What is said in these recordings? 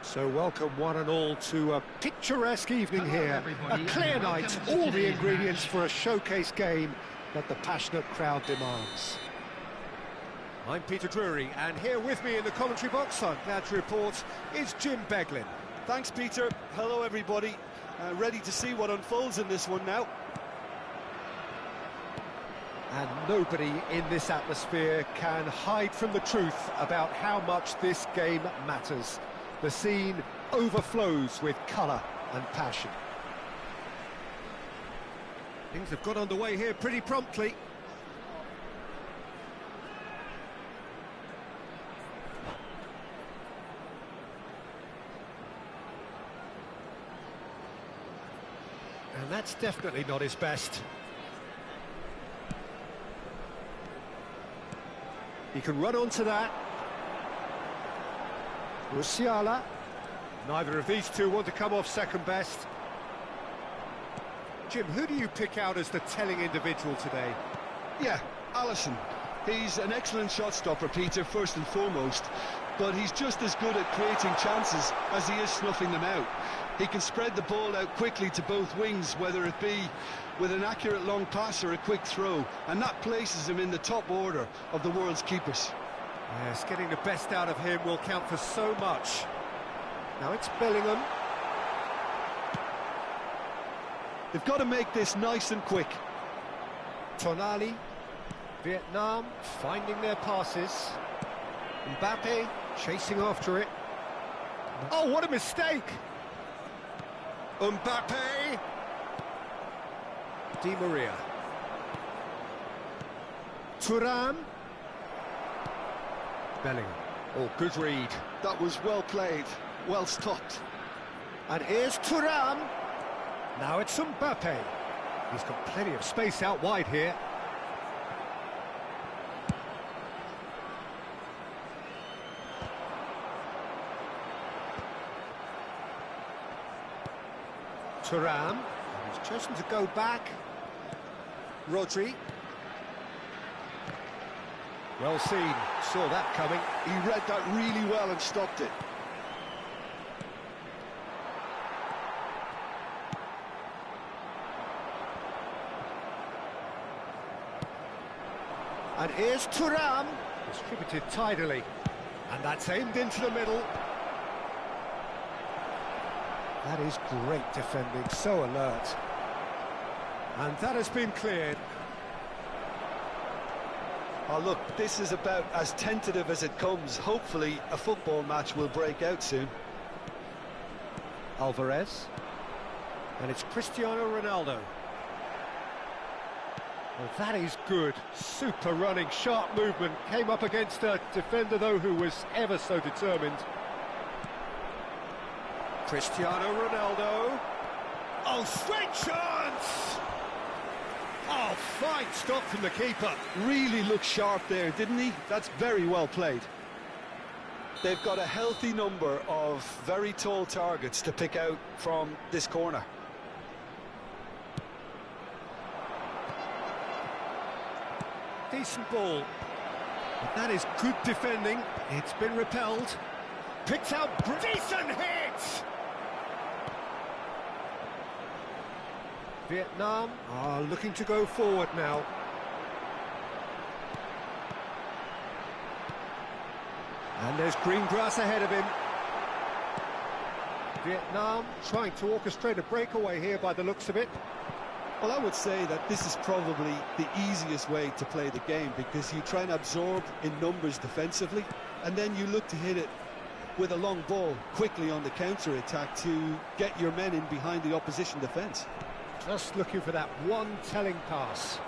So welcome one and all to a picturesque evening here, a clear night, all the ingredients for a showcase game that the passionate crowd demands. I'm Peter Drury, and here with me in the commentary box, I'm glad to report, is Jim Beglin. Thanks, Peter. Hello, everybody. Ready to see what unfolds in this one now. And nobody in this atmosphere can hide from the truth about how much this game matters. The scene overflows with colour and passion. Things have got underway here pretty promptly. And that's definitely not his best. He can run onto that. Musiala. Neither of these two want to come off second best. Jim, who do you pick out as the telling individual today? Yeah, Alisson. He's an excellent shot stopper, Peter, first and foremost, but he's just as good at creating chances as he is snuffing them out. He can spread the ball out quickly to both wings, whether it be with an accurate long pass or a quick throw, and that places him in the top order of the world's keepers. Yes, getting the best out of him will count for so much. Now it's Bellingham. They've got to make this nice and quick. Tonali. Vietnam finding their passes. Mbappe chasing after it. Oh, what a mistake! Mbappe! Di Maria. Thuram. Bellingham. Oh, good read. That was well played, well stopped. And here's Thuram. Now it's Mbappe. He's got plenty of space out wide here. Thuram. He's chosen to go back. Rodri. Well seen, saw that coming. He read that really well and stopped it. And here's Thuram, distributed tidily. And that's aimed into the middle. That is great defending, so alert. And that has been cleared. Oh, look, this is about as tentative as it comes. Hopefully, a football match will break out soon. Alvarez. And it's Cristiano Ronaldo. Well, that is good. Super running, sharp movement. Came up against a defender, though, who was ever so determined. Cristiano Ronaldo. Oh, straight chance! Oh, fine stop from the keeper. Really looked sharp there, didn't he? That's very well played. They've got a healthy number of very tall targets to pick out from this corner. Decent ball. But that is good defending. It's been repelled. Picked out. Decent hit! Vietnam are looking to go forward now. And there's green grass ahead of him. Vietnam trying to orchestrate a breakaway here by the looks of it. Well, I would say that this is probably the easiest way to play the game, because you try and absorb in numbers defensively, and then you look to hit it with a long ball quickly on the counter-attack to get your men in behind the opposition defence. Just looking for that one telling pass.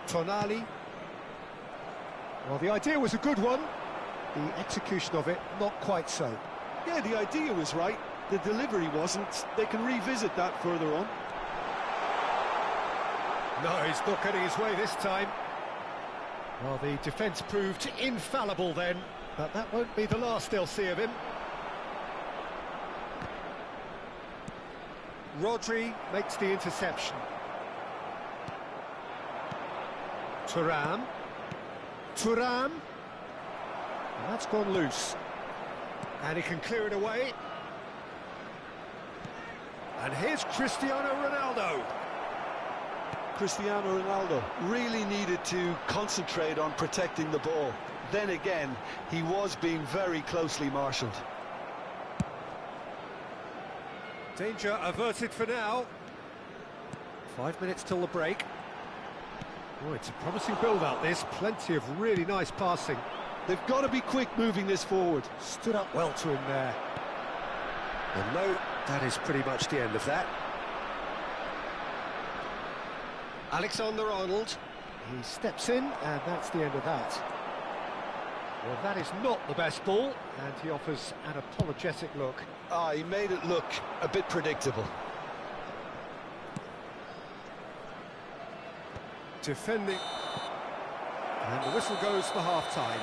Tonali. Well, the idea was a good one. The execution of it, not quite so. Yeah, the idea was right. The delivery wasn't. They can revisit that further on. No, he's not getting his way this time. Well, the defence proved infallible then, but that won't be the last they'll see of him. Rodri makes the interception. Thuram. Thuram. And that's gone loose. And he can clear it away. And here's Cristiano Ronaldo. Cristiano Ronaldo really needed to concentrate on protecting the ball. Then again, he was being very closely marshalled. Danger averted for now. 5 minutes till the break. Oh, it's a promising build-up, this. Plenty of really nice passing. They've got to be quick moving this forward. Stood up well to him there. And no, that is pretty much the end of that. Alexander-Arnold. He steps in, and that's the end of that. Well, that is not the best ball, and he offers an apologetic look. He made it look a bit predictable. Defending. And the whistle goes for half-time.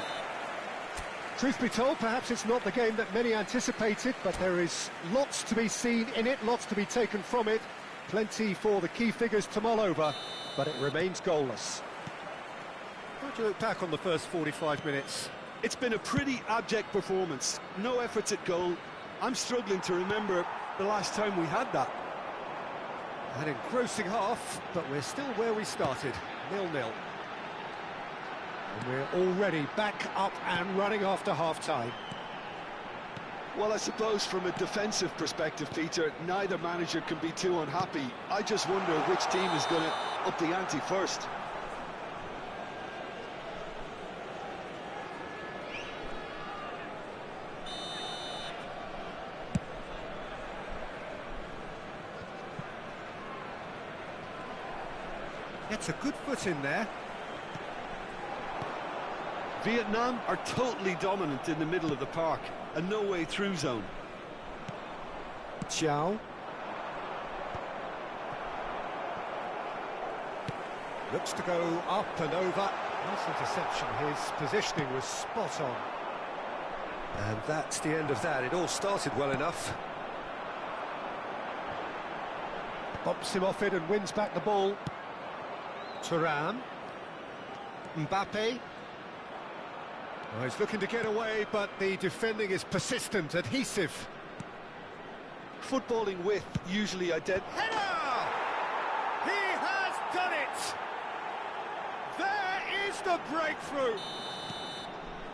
Truth be told, perhaps it's not the game that many anticipated, but there is lots to be seen in it, lots to be taken from it. Plenty for the key figures to mull over, but it remains goalless. How do you look back on the first 45 minutes? It's been a pretty abject performance. No efforts at goal. I'm struggling to remember the last time we had that. An engrossing half, but we're still where we started, 0-0. And we're already back up and running after half-time. Well, I suppose from a defensive perspective, Peter, neither manager can be too unhappy. I just wonder which team is going to up the ante first. Gets a good foot in there. Vietnam are totally dominant in the middle of the park, a no-way through zone. Zhao. Looks to go up and over. Nice interception. His positioning was spot on. And that's the end of that. It all started well enough. Bumps him off it and wins back the ball. Thuram. Mbappe. Oh, he's looking to get away, but the defending is persistent, adhesive. Footballing width usually identical. Header! He has done it! There is the breakthrough!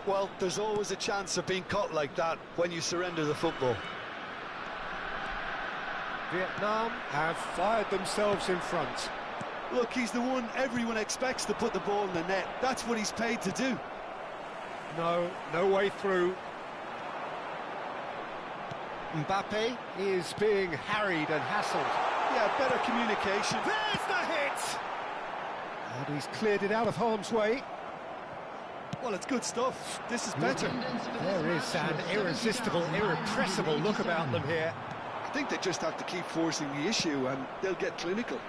Well, there's always a chance of being caught like that when you surrender the football. Vietnam have fired themselves in front. Look, he's the one everyone expects to put the ball in the net. That's what he's paid to do. No way through. Mbappe is being harried and hassled. Yeah, better communication. There's the hit! And he's cleared it out of harm's way. Well, it's good stuff. This is better. There is an irresistible, irrepressible look about them here. I think they just have to keep forcing the issue and they'll get clinical.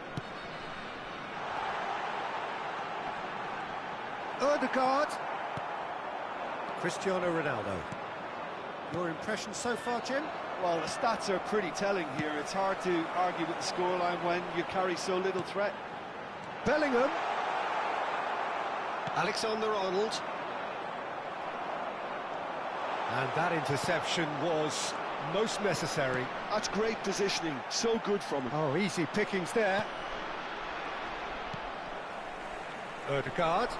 Ødegaard. Cristiano Ronaldo. Your impression so far, Jim? Well, the stats are pretty telling here. It's hard to argue with the scoreline when you carry so little threat. Bellingham. Alexander-Arnold. And that interception was most necessary. That's great positioning. So good from him. Oh, easy pickings there. Ødegaard.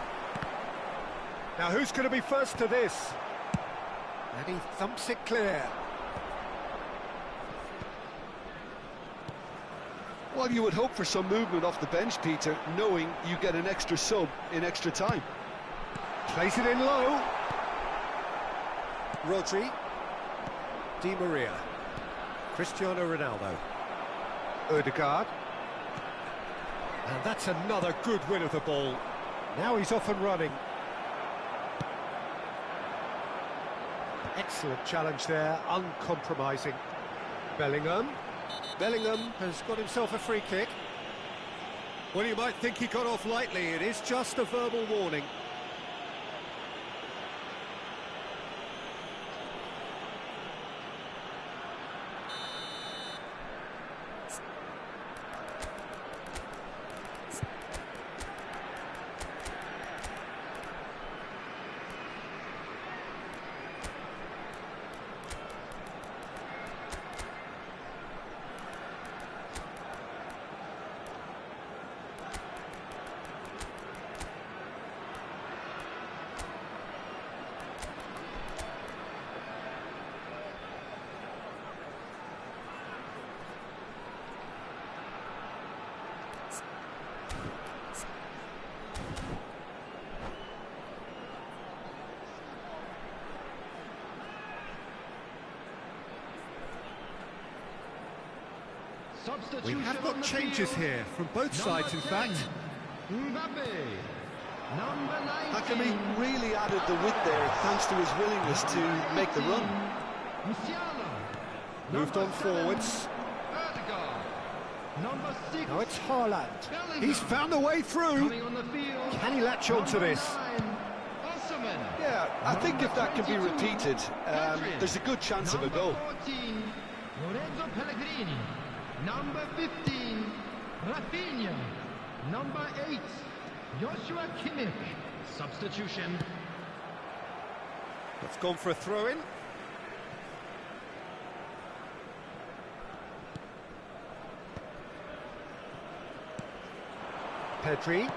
Now, who's going to be first to this? And he thumps it clear. Well, you would hope for some movement off the bench, Peter, knowing you get an extra sub in extra time. Plays it in low. Rodri. Di Maria. Cristiano Ronaldo. Ødegaard. And that's another good win of the ball. Now he's off and running. Excellent challenge there, uncompromising. Bellingham. Bellingham has got himself a free kick. Well, you might think he got off lightly. It is just a verbal warning. We have got changes here from both sides, in fact. Hakimi really added the width there thanks to his willingness to make the run. Moved on forwards. Now it's Haaland. He's found a way through. Can he latch on to this? Yeah, I think if that can be repeated, there's a good chance of a goal. Lorenzo Pellegrini. Number 15, Rafinha. Number 8, Joshua Kimmich. Substitution. It's gone for a throw-in. Pedri.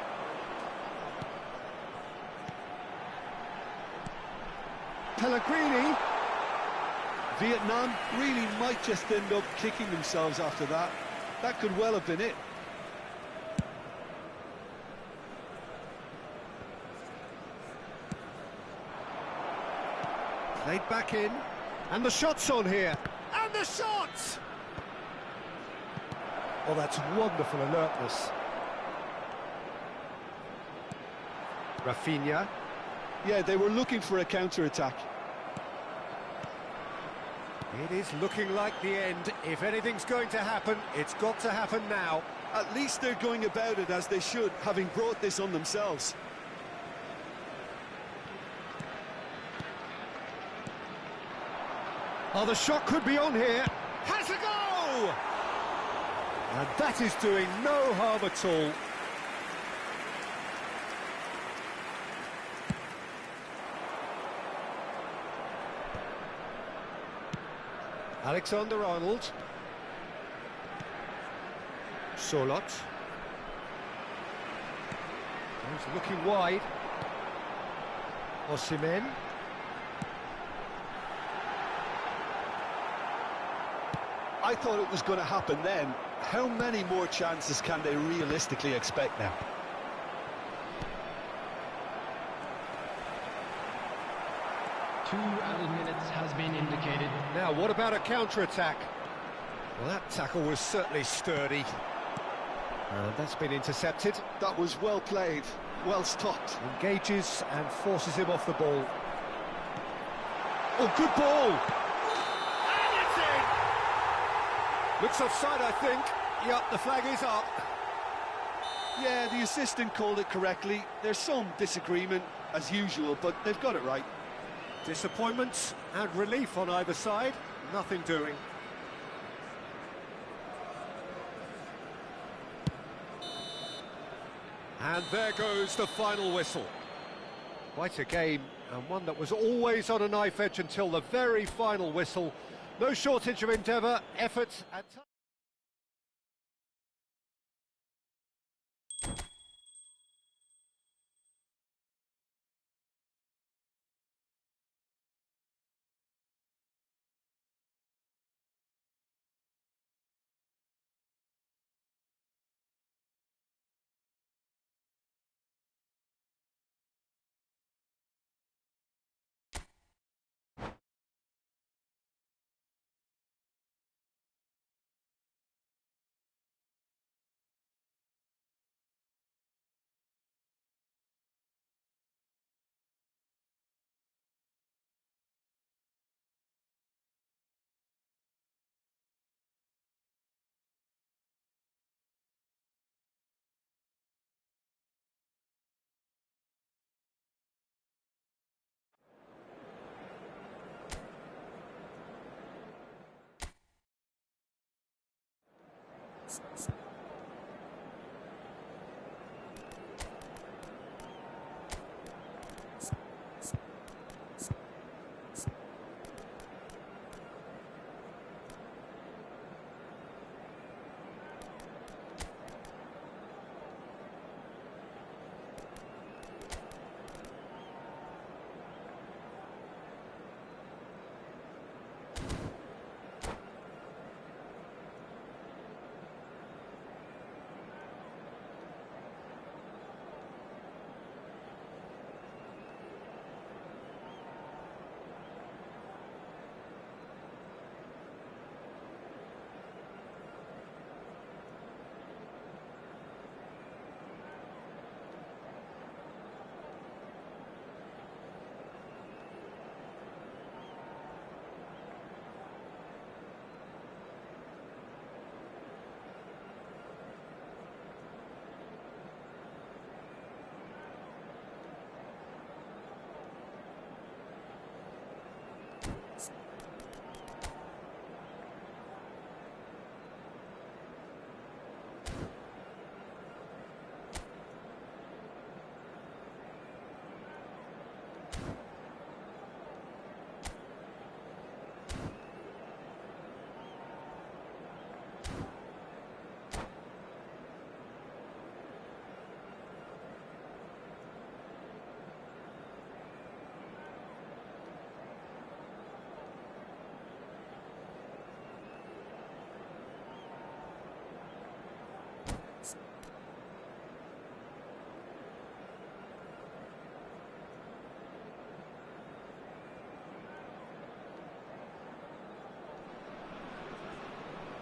Pellegrini. Vietnam really might just end up kicking themselves after that. That could well have been it. Played back in. And the shot's on here. And the shot! Oh, that's wonderful alertness. Rafinha. Yeah, they were looking for a counter-attack. It is looking like the end. If anything's going to happen, it's got to happen now. At least they're going about it as they should, having brought this on themselves. Oh, the shot could be on here. Has a go! And that is doing no harm at all. Alexander-Arnold. Solot. He's looking wide. I thought it was going to happen then. How many more chances can they realistically expect now? Two added minutes has been indicated. Now, what about a counter-attack? Well, that tackle was certainly sturdy. And that's been intercepted. That was well played, well stopped. Engages and forces him off the ball. Oh, good ball! And it's in! Looks offside, I think. Yep, the flag is up. Yeah, the assistant called it correctly. There's some disagreement, as usual, but they've got it right. Disappointment and relief on either side. Nothing doing. And there goes the final whistle. Quite a game, and one that was always on a knife edge until the very final whistle. No shortage of endeavour, effort and time.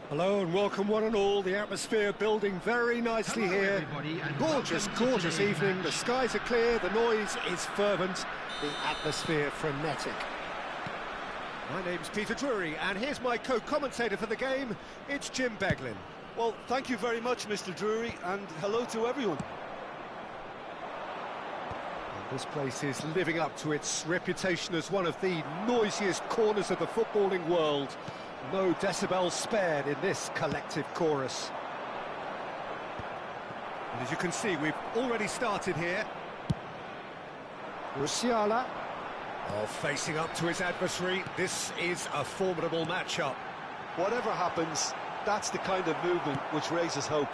Hello and welcome one and all. The atmosphere building very nicely here. Gorgeous, gorgeous evening. The skies are clear, the noise is fervent, the atmosphere frenetic. My name's Peter Drury and here's my co-commentator for the game. It's Jim Beglin. Well, thank you very much, Mr. Drury, and hello to everyone. And this place is living up to its reputation as one of the noisiest corners of the footballing world. No decibels spared in this collective chorus. And as you can see, we've already started here. Musiala. Oh, facing up to his adversary. This is a formidable matchup. Whatever happens, that's the kind of movement which raises hope.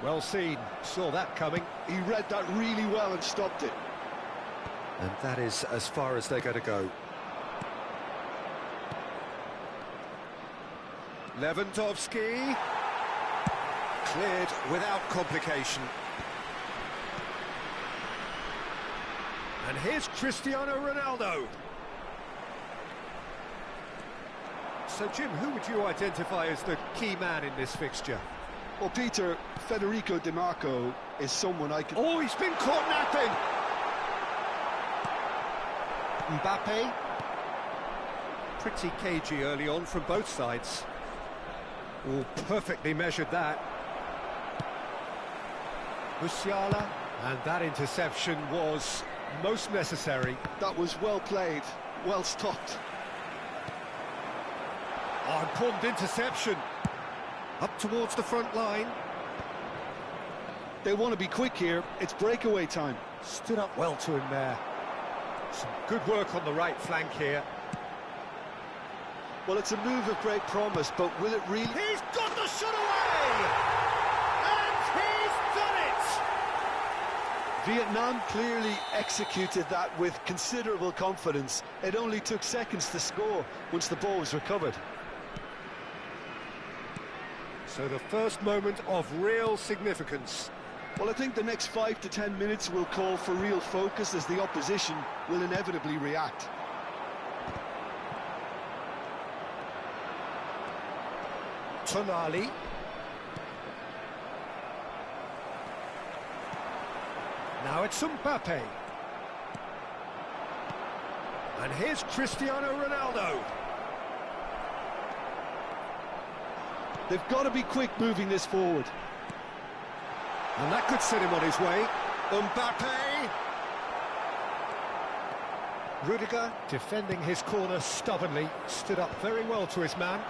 Well seen. Saw that coming. He read that really well and stopped it. And that is as far as they're going to go. Lewandowski. Cleared without complication. And here's Cristiano Ronaldo. So, Jim, who would you identify as the key man in this fixture? Well, Peter, Federico Di Marco is someone I can... Oh, he's been caught napping! Mbappe. Pretty cagey early on from both sides. Oh, perfectly measured that. Musiala. And that interception was most necessary. That was well played, well stopped. Oh, important interception. Up towards the front line. They want to be quick here. It's breakaway time. Stood up well to him there. Some good work on the right flank here. Well, it's a move of great promise, but will it really... He's got the shot away! And he's done it! Vietnam clearly executed that with considerable confidence. It only took seconds to score once the ball was recovered. So the first moment of real significance. Well, I think the next 5 to 10 minutes will call for real focus as the opposition will inevitably react. Tonali. Now it's Mbappe. And here's Cristiano Ronaldo. They've got to be quick moving this forward. And that could set him on his way. Mbappe. Rudiger defending his corner stubbornly. Stood up very well to his man.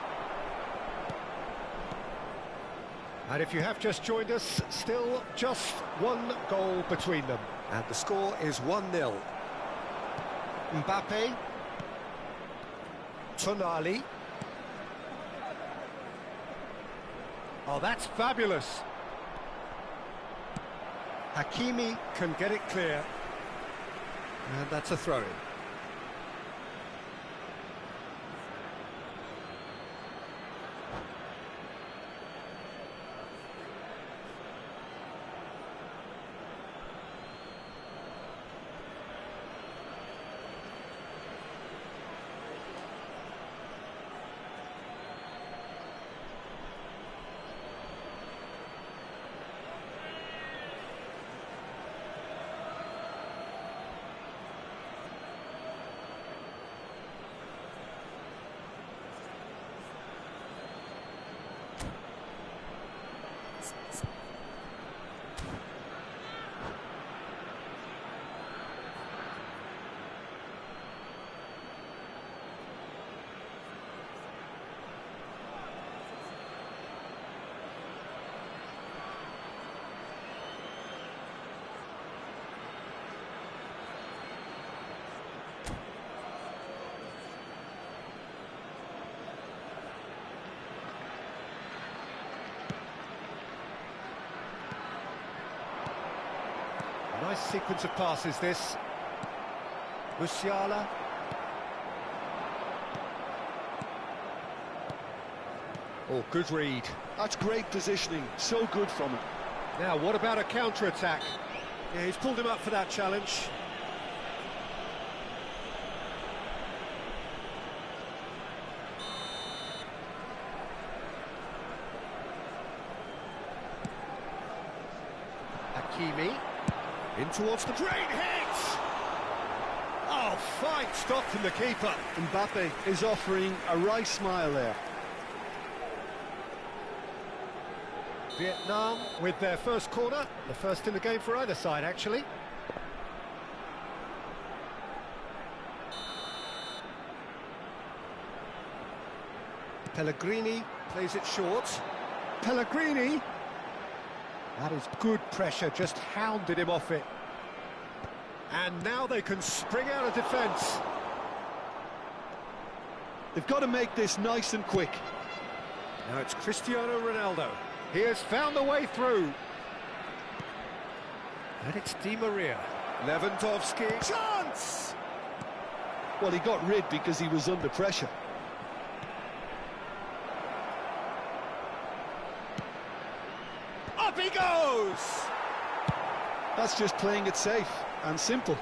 And if you have just joined us, still just one goal between them. And the score is 1-0. Mbappe. Tonali. Oh, that's fabulous. Hakimi can get it clear. And that's a throw-in. Nice sequence of passes, this. Musiala. Oh, good read. That's great positioning, so good from it. Now, what about a counter-attack? Yeah, he's pulled him up for that challenge. Hakimi. In towards the great hit! Oh, fine stop from the keeper. Mbappe is offering a wry smile there. Vietnam with their first corner, the first in the game for either side, actually. Pellegrini plays it short. Pellegrini! That is good pressure, just hounded him off it. And now they can spring out of defence. They've got to make this nice and quick. Now it's Cristiano Ronaldo. He has found the way through. And it's Di Maria. Lewandowski. Chance! Well, he got rid because he was under pressure. That's just playing it safe and simple.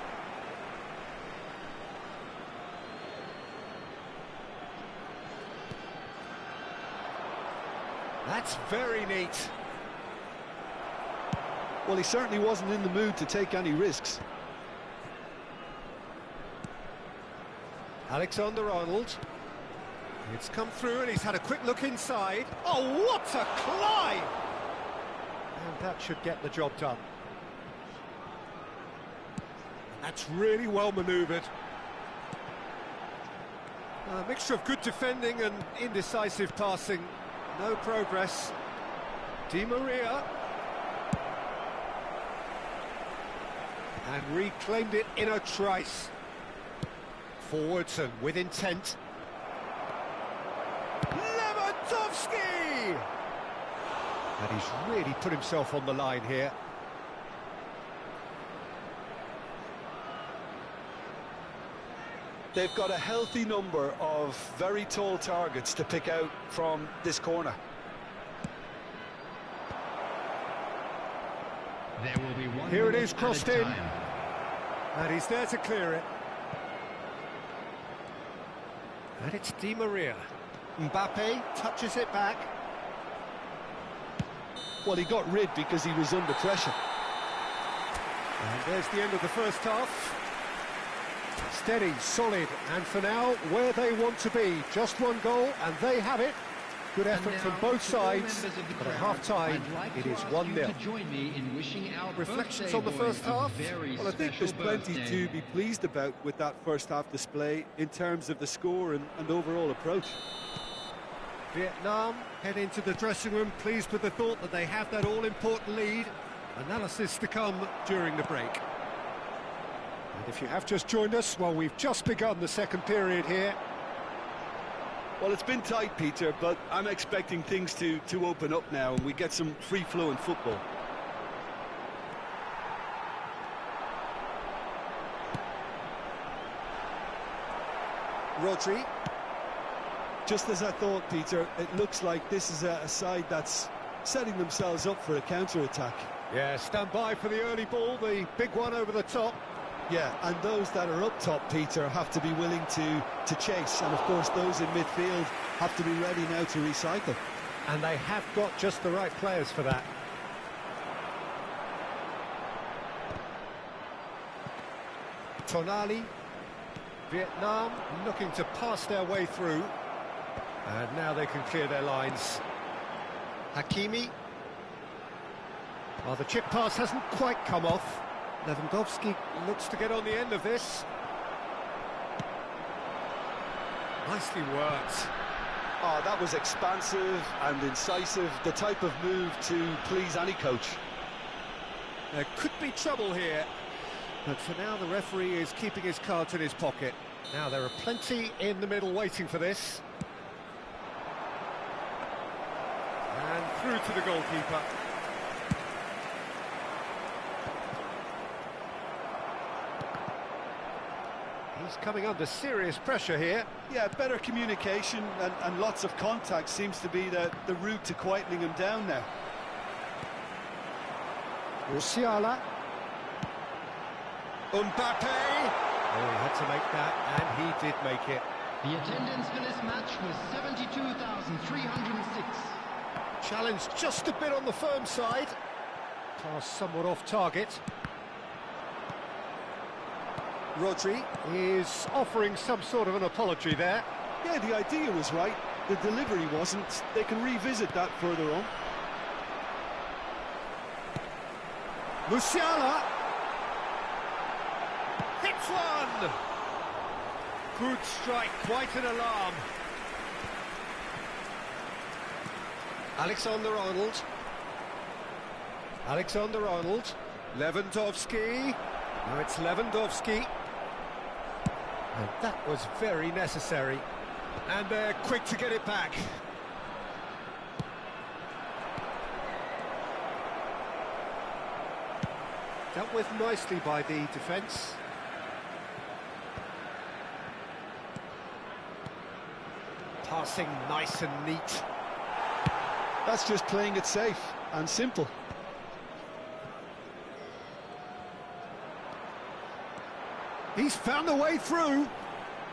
That's very neat. Well, he certainly wasn't in the mood to take any risks. Alexander-Arnold. It's come through and he's had a quick look inside. Oh, what a climb! And that should get the job done. That's really well manoeuvred. A mixture of good defending and indecisive passing. No progress. Di Maria. And reclaimed it in a trice. Forwards and with intent. Lewandowski! And he's really put himself on the line here. They've got a healthy number of very tall targets to pick out from this corner. There will be one. Here it is, crossed in. And he's there to clear it. And it's Di Maria. Mbappe touches it back. Well, he got rid because he was under pressure. And there's the end of the first half. Steady, solid, and for now, where they want to be. Just one goal, and they have it. Good effort from both sides, but at half-time, it is 1-0. Reflections on the first half? Well, I think there's plenty to be pleased about with that first half display in terms of the score and overall approach. Vietnam head into the dressing room pleased with the thought that they have that all-important lead. Analysis to come during the break. And if you have just joined us, well, we've just begun the second period here. Well, it's been tight, Peter, but I'm expecting things to open up now and we get some free-flowing football. Rodri. Just as I thought, Peter, it looks like this is a side that's setting themselves up for a counter-attack. Yeah, stand by for the early ball, the big one over the top. Yeah, and those that are up top, Peter, have to be willing to chase. And, of course, those in midfield have to be ready now to recycle. And they have got just the right players for that. Tonali. Vietnam looking to pass their way through. And now they can clear their lines. Hakimi. Well, the chip pass hasn't quite come off. Lewandowski looks to get on the end of this. Nicely worked. Oh, that was expansive and incisive, the type of move to please any coach. There could be trouble here, but for now the referee is keeping his cards in his pocket. Now there are plenty in the middle waiting for this. And through to the goalkeeper. He's coming under serious pressure here. Yeah, better communication and lots of contact seems to be the route to quietening him down now. Musiala. Mbappe! Oh, he had to make that, and he did make it. The attendance for this match was 72,306. Challenged just a bit on the firm side. Pass somewhat off target. Rodri is offering some sort of an apology there. Yeah, the idea was right. The delivery wasn't. They can revisit that further on. Musiala. Hits one! Good strike, quite an alarm. Alexander-Arnold. Alexander-Arnold. Lewandowski. Now it's Lewandowski. And that was very necessary. And they're quick to get it back. Dealt with nicely by the defence. Passing nice and neat. That's just playing it safe and simple. He's found the way through.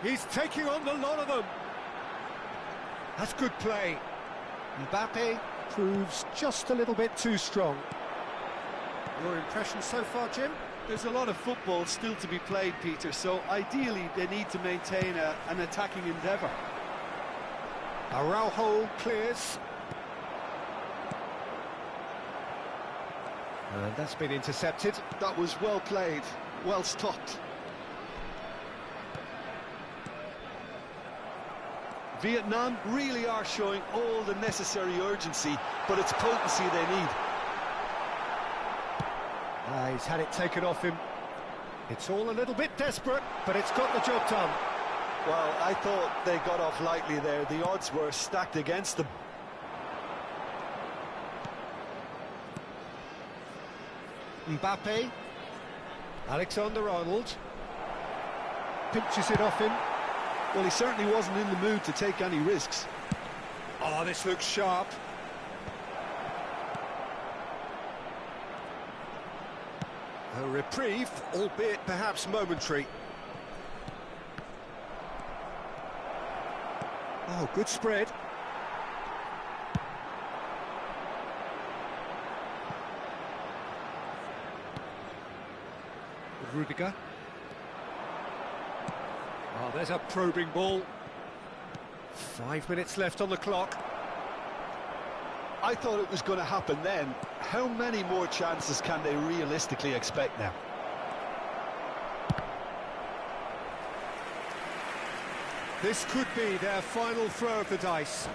He's taking on the lot of them. That's good play. Mbappe proves just a little bit too strong. Your impression so far, Jim? There's a lot of football still to be played, Peter, so ideally they need to maintain an attacking endeavour. Araujo clears. And that's been intercepted. That was well played, well stopped. Vietnam really are showing all the necessary urgency, but it's potency they need. He's had it taken off him. It's all a little bit desperate, but it's got the job done. Well, I thought they got off lightly there. The odds were stacked against them. Mbappe. Alexander-Arnold. Pinches it off him. Well, he certainly wasn't in the mood to take any risks. Oh, this looks sharp. A reprieve, albeit perhaps momentary. Oh, good spread. Rudiger. Oh, there's a probing ball. 5 minutes left on the clock. I thought it was going to happen then. How many more chances can they realistically expect now? This could be their final throw of the dice.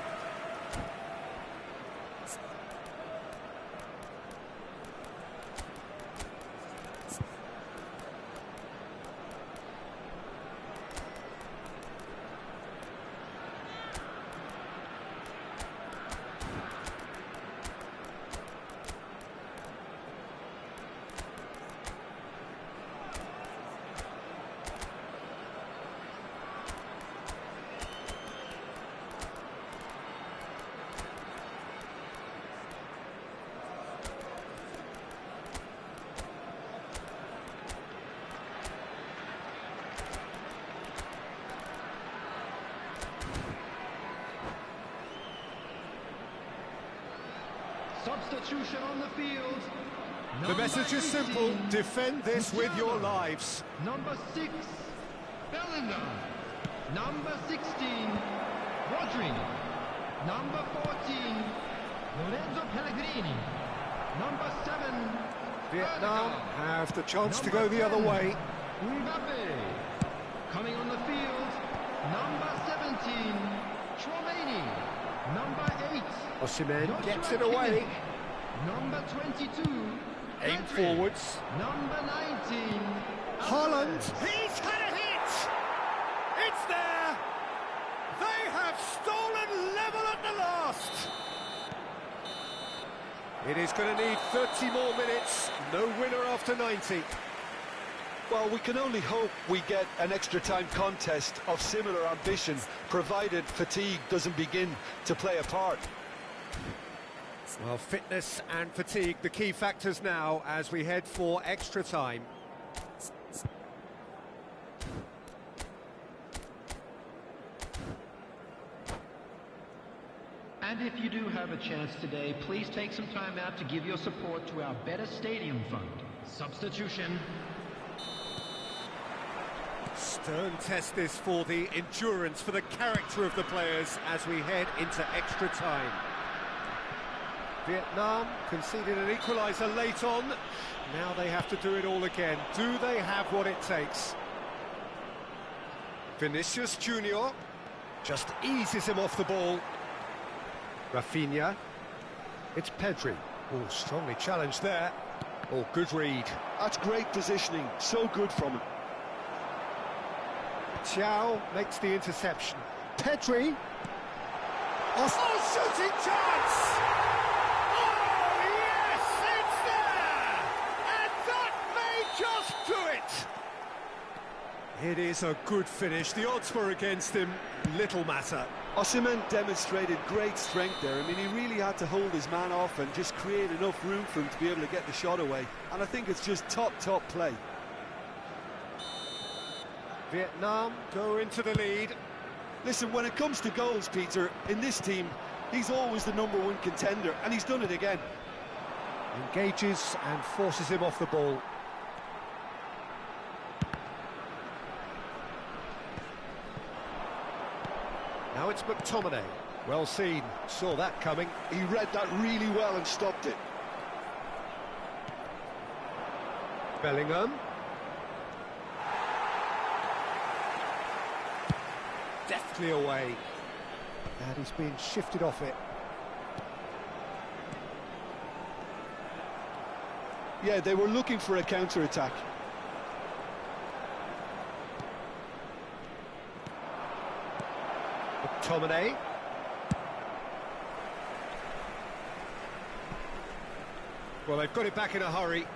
Substitution on the field. The message is simple. 18, Defend this with your Thiago. lives. Number 6, Bellingham. Number 16, Rodri. Number 14, Lorenzo Pellegrini. Number 7, Vietnam Odegaard. have the chance to Number go the other 10, way. Mbappe. Coming on the field, number 17, Chouameni. Number 8, Osimhen Joshua gets it away. Kimmich. Number 22, Aim Pedri. forwards. Number 19, Haaland. Alvarez. He's had a hit! It's there! They have stolen level at the last! It is going to need 30 more minutes. No winner after 90. Well, we can only hope we get an extra-time contest of similar ambition, provided fatigue doesn't begin to play a part. Well, fitness and fatigue, the key factors now as we head for extra time. And if you do have a chance today, please take some time out to give your support to our Better Stadium Fund. Substitution. Stern test this for the endurance, for the character of the players as we head into extra time. Vietnam conceded an equaliser late on. Now they have to do it all again. Do they have what it takes? Vinicius Junior just eases him off the ball. Rafinha. It's Pedri. Oh, strongly challenged there. Oh, good read. That's great positioning, so good from him. Thiago makes the interception. Pedri. Oh, shooting chance! Oh, yes, it's there! And that may just do it! It is a good finish. The odds were against him. Little matter. Osimhen demonstrated great strength there. I mean, he really had to hold his man off and just create enough room for him to be able to get the shot away. And I think it's just top play. Vietnam go into the lead. Listen, when it comes to goals, Peter, in this team, he's always the #1 contender, and he's done it again. Engages and forces him off the ball. Now it's McTominay. Well seen, saw that coming. He read that really well and stopped it. Bellingham. Deftly away. And he's been shifted off it. Yeah, they were looking for a counter-attack. McTominay. Well, they've got it back in a hurry.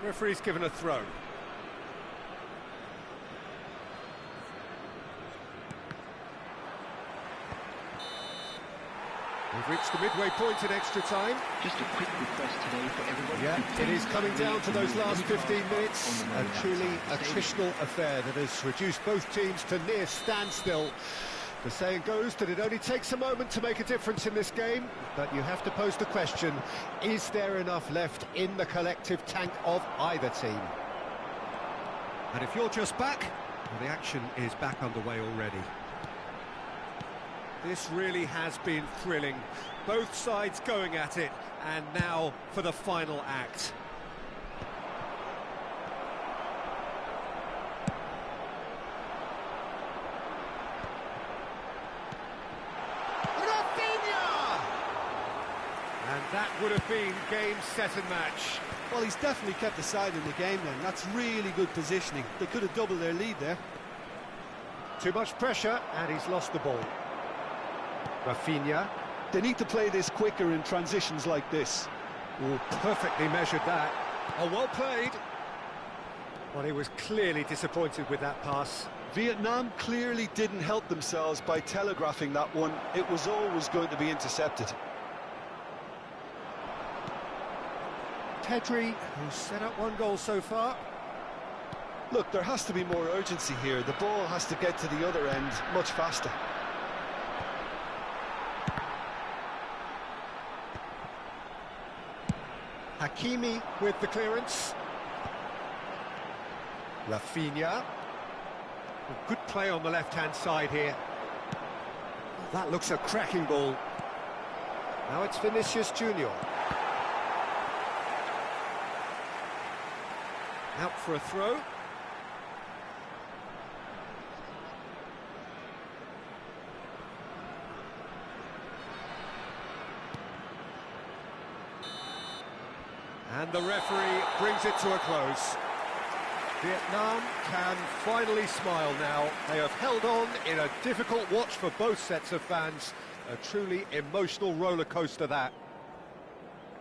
Referee's given a throw. We've reached the midway point in extra time. Just a quick request today for everybody. Yeah, it is coming down to those last 15 minutes. A truly attritional affair that has reduced both teams to near standstill. The saying goes that it only takes a moment to make a difference in this game, but you have to pose the question, is there enough left in the collective tank of either team? And if you're just back, well, the action is back underway already. This really has been thrilling. Both sides going at it, and now for the final act. And that would have been game, set and match. Well, he's definitely kept the side in the game then. That's really good positioning. They could have doubled their lead there. Too much pressure, and he's lost the ball. Rafinha. They need to play this quicker in transitions like this. Oh, perfectly measured that. Oh, well played. Well, he was clearly disappointed with that pass. Vietnam clearly didn't help themselves by telegraphing that one. It was always going to be intercepted. Pedri, who's set up one goal so far. Look, there has to be more urgency here. The ball has to get to the other end much faster. Hakimi with the clearance. Rafinha. Good play on the left-hand side here. That looks a cracking ball. Now it's Vinicius Junior. Out for a throw. And the referee brings it to a close. Vietnam can finally smile now. They have held on in a difficult watch for both sets of fans. A truly emotional roller coaster that.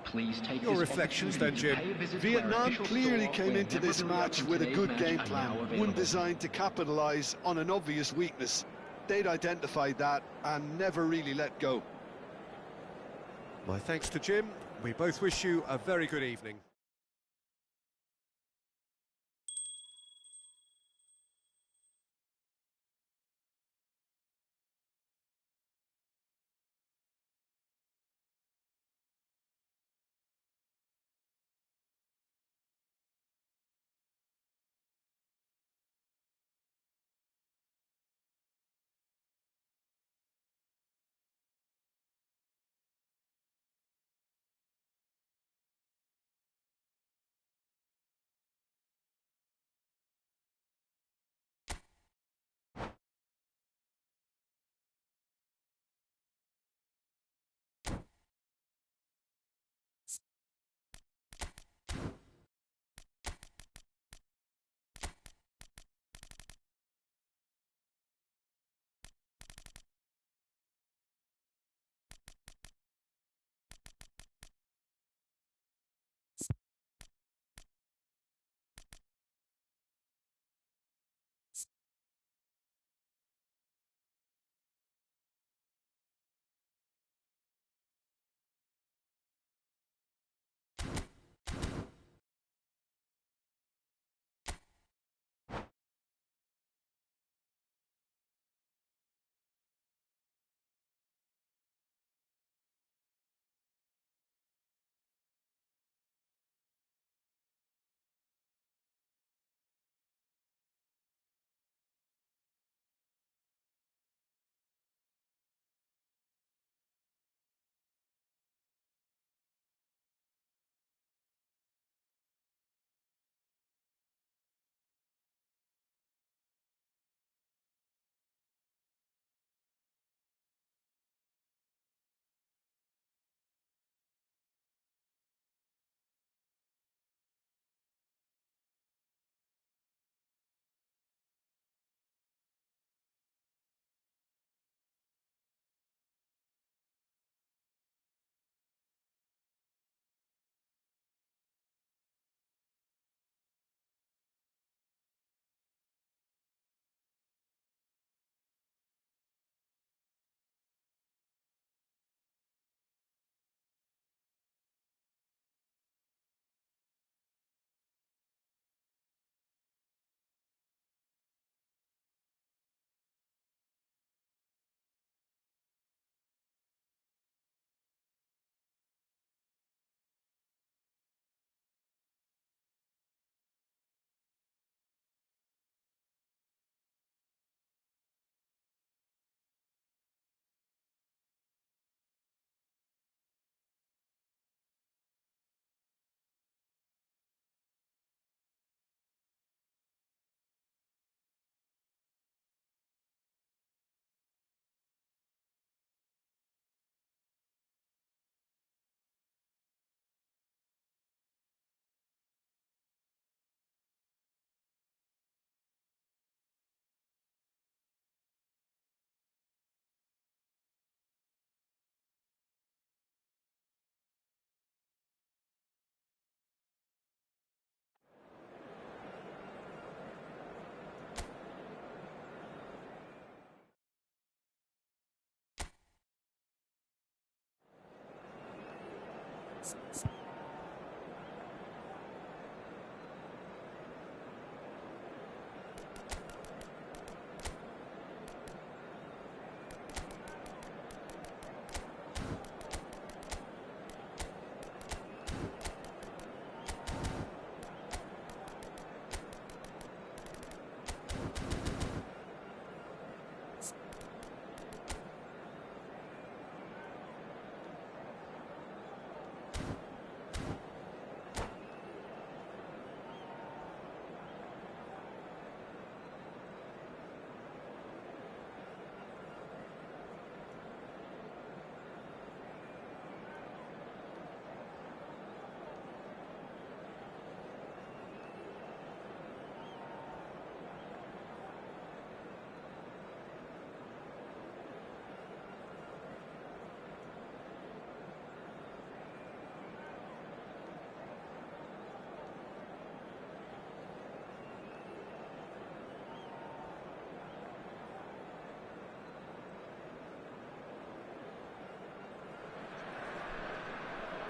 Please take Your reflections then, Jim. Vietnam clearly came into this match with a good game plan, one designed to capitalise on an obvious weakness. They'd identified that and never really let go. My thanks to Jim. We both wish you a very good evening.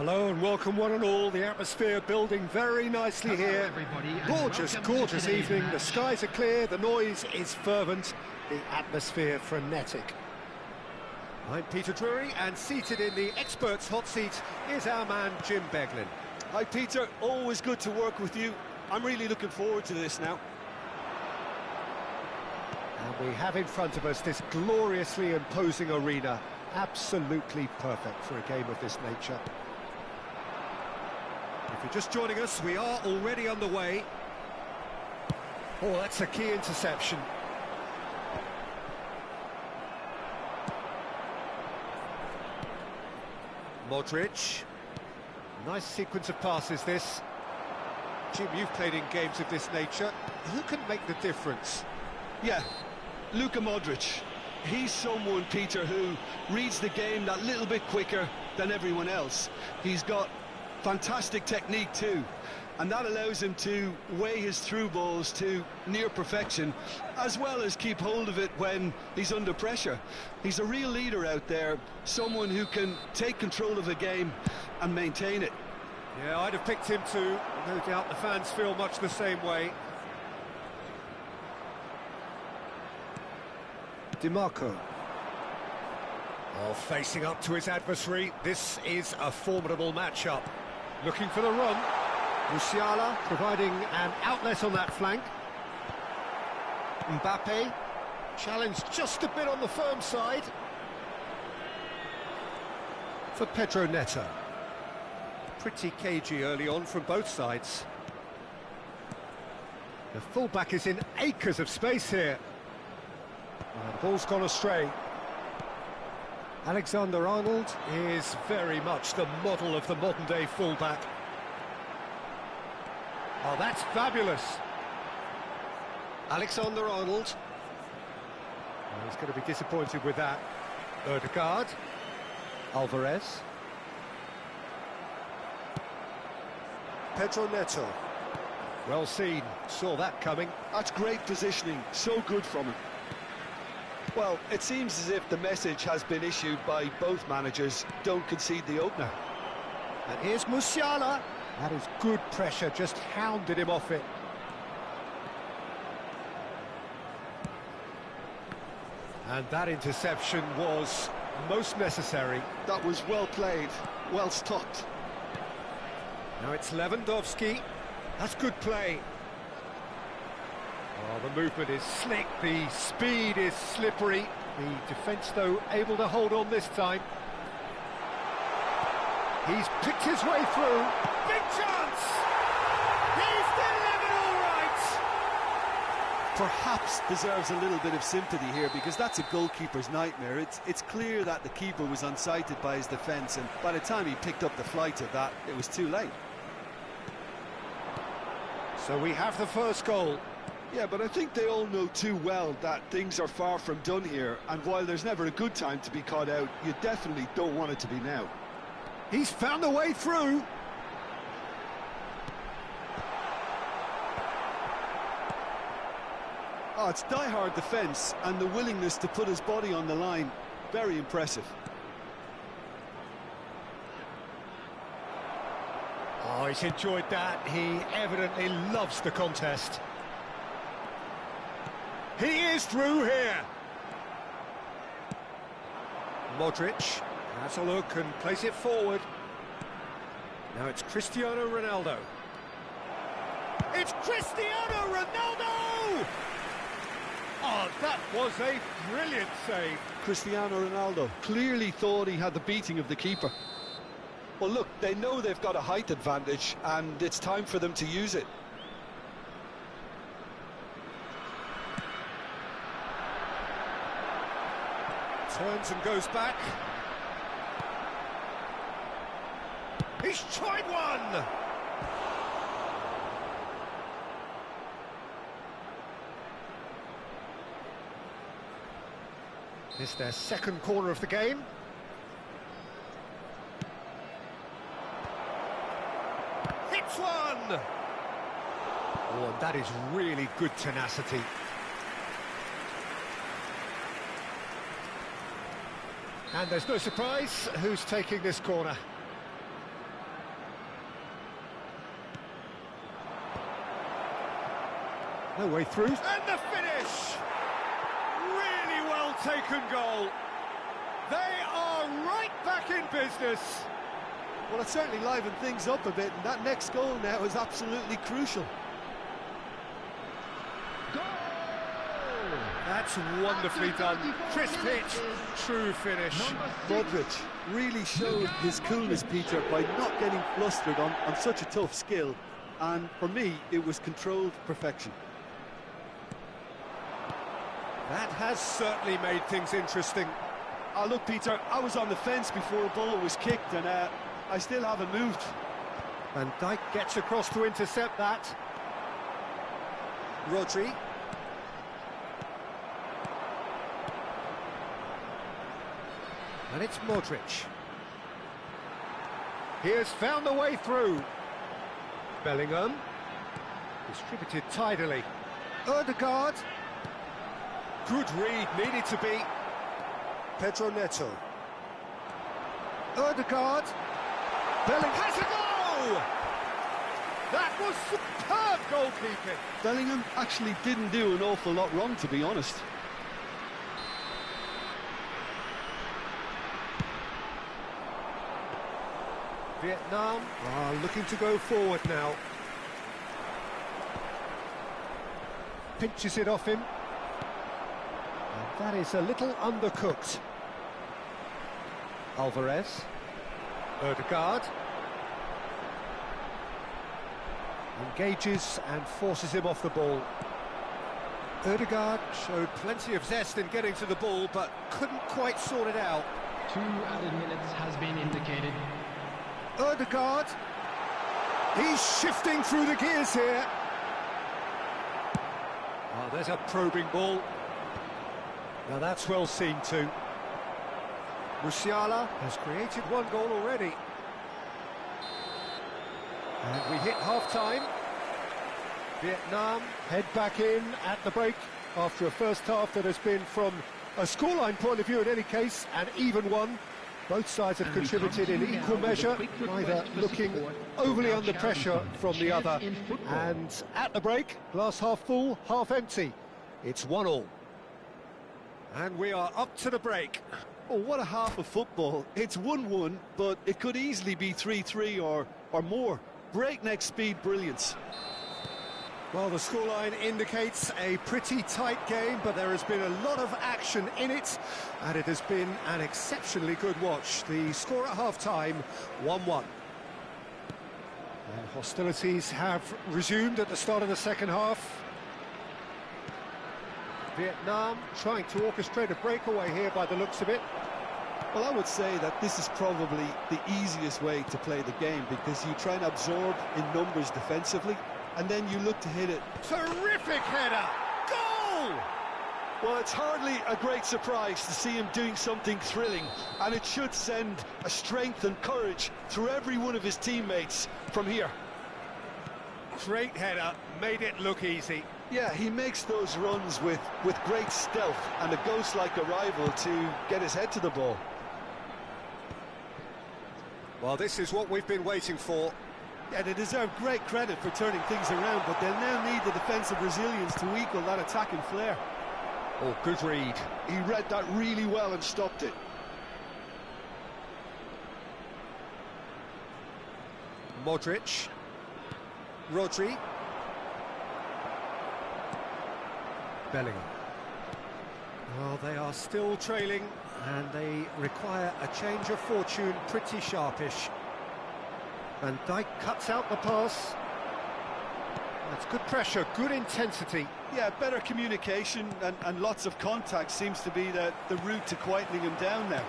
Hello and welcome one and all. The atmosphere building very nicely here. Gorgeous, gorgeous evening. The skies are clear, the noise is fervent, the atmosphere frenetic. I'm Peter Drury, and seated in the experts' hot seat is our man Jim Beglin. Hi Peter, always good to work with you. I'm really looking forward to this now. And we have in front of us this gloriously imposing arena, absolutely perfect for a game of this nature. If you're just joining us, we are already on the way. Oh, that's a key interception. Modric. Nice sequence of passes, this. Jim, you've played in games of this nature. Who can make the difference? Yeah, Luka Modric. He's someone, Peter, who reads the game that little bit quicker than everyone else. He's got fantastic technique too, and that allows him to weigh his through balls to near perfection, as well as keep hold of it when he's under pressure. He's a real leader out there, someone who can take control of the game and maintain it. Yeah, I'd have picked him too. No doubt the fans feel much the same way. DiMarco. Oh, facing up to his adversary. This is a formidable matchup. Looking for the run. Musiala providing an outlet on that flank. Mbappe challenged just a bit on the firm side. For Pedro Neto. Pretty cagey early on from both sides. The fullback is in acres of space here. The ball's gone astray. Alexander-Arnold is very much the model of the modern-day fullback. Oh, that's fabulous. Alexander-Arnold. Oh, he's going to be disappointed with that. Ødegaard. Alvarez. Pedro Neto. Well seen, saw that coming. That's great positioning, so good from him. Well, it seems as if the message has been issued by both managers: don't concede the opener. And here's Musiala. That is good pressure, just hounded him off it. And that interception was most necessary. That was well played, well stopped. Now it's Lewandowski. That's good play. Oh, the movement is slick, the speed is slippery. The defence, though, able to hold on this time. He's picked his way through. Big chance! He's delivered all right! Perhaps deserves a little bit of sympathy here, because that's a goalkeeper's nightmare. It's clear that the keeper was unsighted by his defence, and by the time he picked up the flight of that, it was too late. So we have the first goal. Yeah, but I think they all know too well that things are far from done here, and while there's never a good time to be caught out, you definitely don't want it to be now. He's found a way through. Oh, it's die-hard defence, and the willingness to put his body on the line. Very impressive. he's enjoyed that. He evidently loves the contest. He is through here. Modric has a look and plays it forward. Now it's Cristiano Ronaldo. It's Cristiano Ronaldo! Oh, that was a brilliant save. Cristiano Ronaldo clearly thought he had the beating of the keeper. Well, look, they know they've got a height advantage, and it's time for them to use it. Turns and goes back. He's tried one! It's their second corner of the game. Hits one! Oh, and that is really good tenacity. And there's no surprise who's taking this corner. No way through. And the finish! Really well taken goal. They are right back in business. Well, it certainly livened things up a bit, and that next goal now is absolutely crucial. That's wonderfully done. Crisp hit, true finish. Modric really showed his coolness, Peter, by not getting flustered on such a tough skill. And for me, it was controlled perfection. That has certainly made things interesting. Look, Peter, I was on the fence before the ball was kicked, and I still haven't moved. Van Dijk gets across to intercept that. Rodri. And it's Modric. He has found the way through. Bellingham. Distributed tidily. Ødegaard. Good read, needed to be. Pedro Neto. Ødegaard. Bellingham has a goal! That was superb goalkeeping. Bellingham actually didn't do an awful lot wrong, to be honest. Vietnam are looking to go forward now. Pinches it off him. And that is a little undercooked. Alvarez. Ødegaard. Engages and forces him off the ball. Ødegaard showed plenty of zest in getting to the ball, but couldn't quite sort it out. 2 added minutes has been indicated. Ødegaard. He's shifting through the gears here. Oh, there's a probing ball. Now that's well seen too. Musiala has created 1 goal already. And we hit half-time. Vietnam head back in at the break after a first half that has been, from a scoreline point of view in any case, an even one. Both sides have contributed in equal measure, neither looking overly under pressure from the other. And at the break, glass half full, half empty. It's 1-1. And we are up to the break. Oh, what a half of football. It's 1-1, but it could easily be 3-3 or more. Breakneck speed brilliance. Well, the scoreline indicates a pretty tight game, but there has been a lot of action in it, and it has been an exceptionally good watch. The score at half-time, 1-1. And hostilities have resumed at the start of the second half. Vietnam trying to orchestrate a breakaway here by the looks of it. Well, I would say that this is probably the easiest way to play the game, because you try and absorb in numbers defensively, and then you look to hit it. Terrific header! Goal! Well, it's hardly a great surprise to see him doing something thrilling, and it should send a strength and courage through every one of his teammates from here. Great header, made it look easy. Yeah, he makes those runs with great stealth and a ghost-like arrival to get his head to the ball. Well, this is what we've been waiting for. Yeah, they deserve great credit for turning things around, but they'll now need the defensive resilience to equal that attacking flair. Oh, good read. He read that really well and stopped it. Modric. Rodri. Bellingham. Well, they are still trailing, and they require a change of fortune pretty sharpish. Van Dijk cuts out the pass. That's good pressure, good intensity. Yeah, better communication and lots of contact seems to be the route to quietening him down now.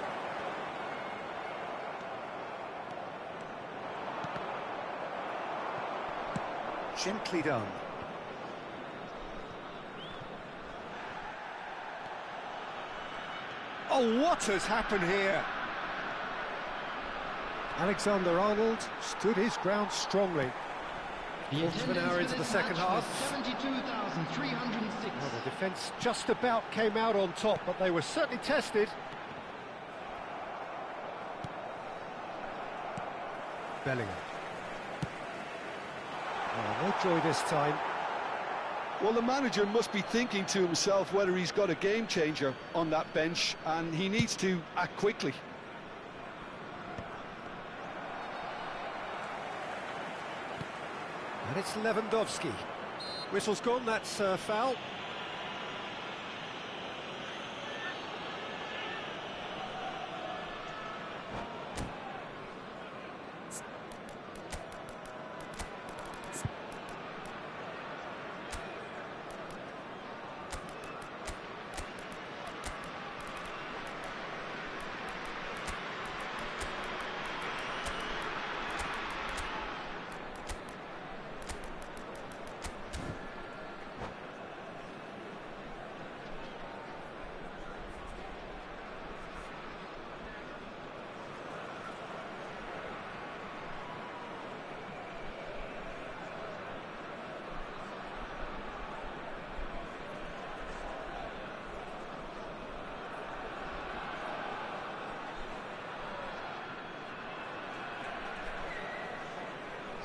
Gently done. Oh, what has happened here? Alexander-Arnold stood his ground strongly. Quarter of an hour into the second half. 72,306. Well, the defence just about came out on top, but they were certainly tested. Bellingham. Oh, no joy this time. Well, the manager must be thinking to himself whether he's got a game changer on that bench, and he needs to act quickly. And it's Lewandowski. Whistle's gone, that's foul.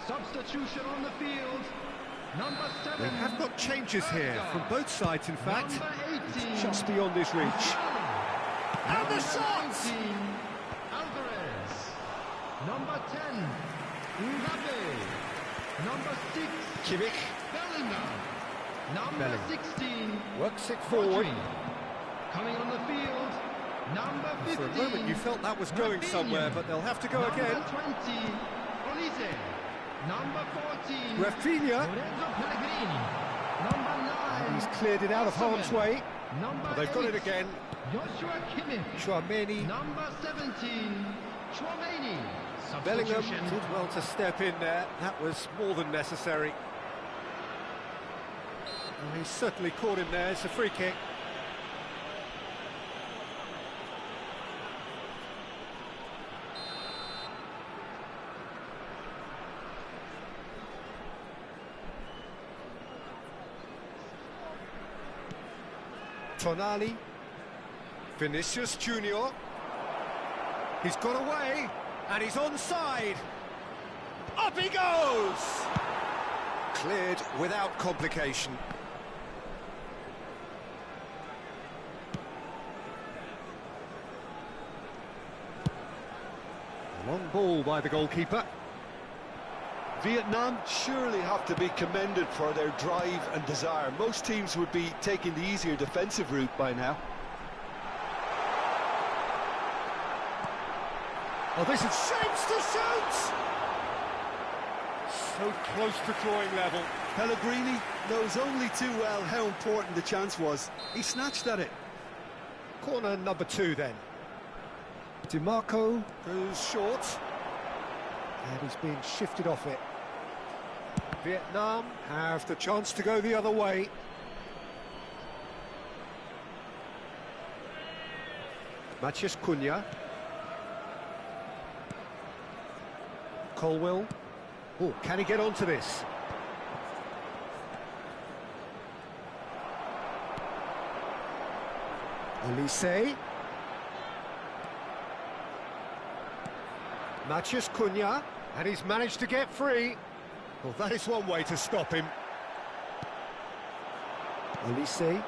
Substitution on the field. Number 7. They have got changes here from both sides, in fact. Number 18. It's just beyond his reach. And the shot! 19, Alvarez. Number 10, Mbappe. Number 6, Kimmich Bellingham. Number Bellingham 16, works it forward. Rodri. Coming on the field, number 15. For a moment you felt that was going somewhere, but they'll have to go again. Number 20, Olise. Number 14, Rafinha. Lorenzo Pellegrini. Number 9, He's cleared it out of harm's way. Number They've got 8, it again. Joshua Kimmich. Chouameni. Number 17, Chouameni. Bellingham Substitution. did well to step in there. That was more than necessary. And he certainly caught him there. It's a free kick. Tonali. Vinicius Junior. He's got away, and he's onside. Up he goes! Cleared without complication. Long ball by the goalkeeper. Vietnam surely have to be commended for their drive and desire. Most teams would be taking the easier defensive route by now. Oh, this is shapes to shoot! So close to drawing level. Pellegrini knows only too well how important the chance was. He snatched at it. Corner number 2 then. DiMarco goes short. And he's being shifted off it. Vietnam have the chance to go the other way. Matheus Cunha. Colwill. Oh, can he get onto this? Olise. Matheus Cunha. And he's managed to get free. Well, that is one way to stop him. Olise.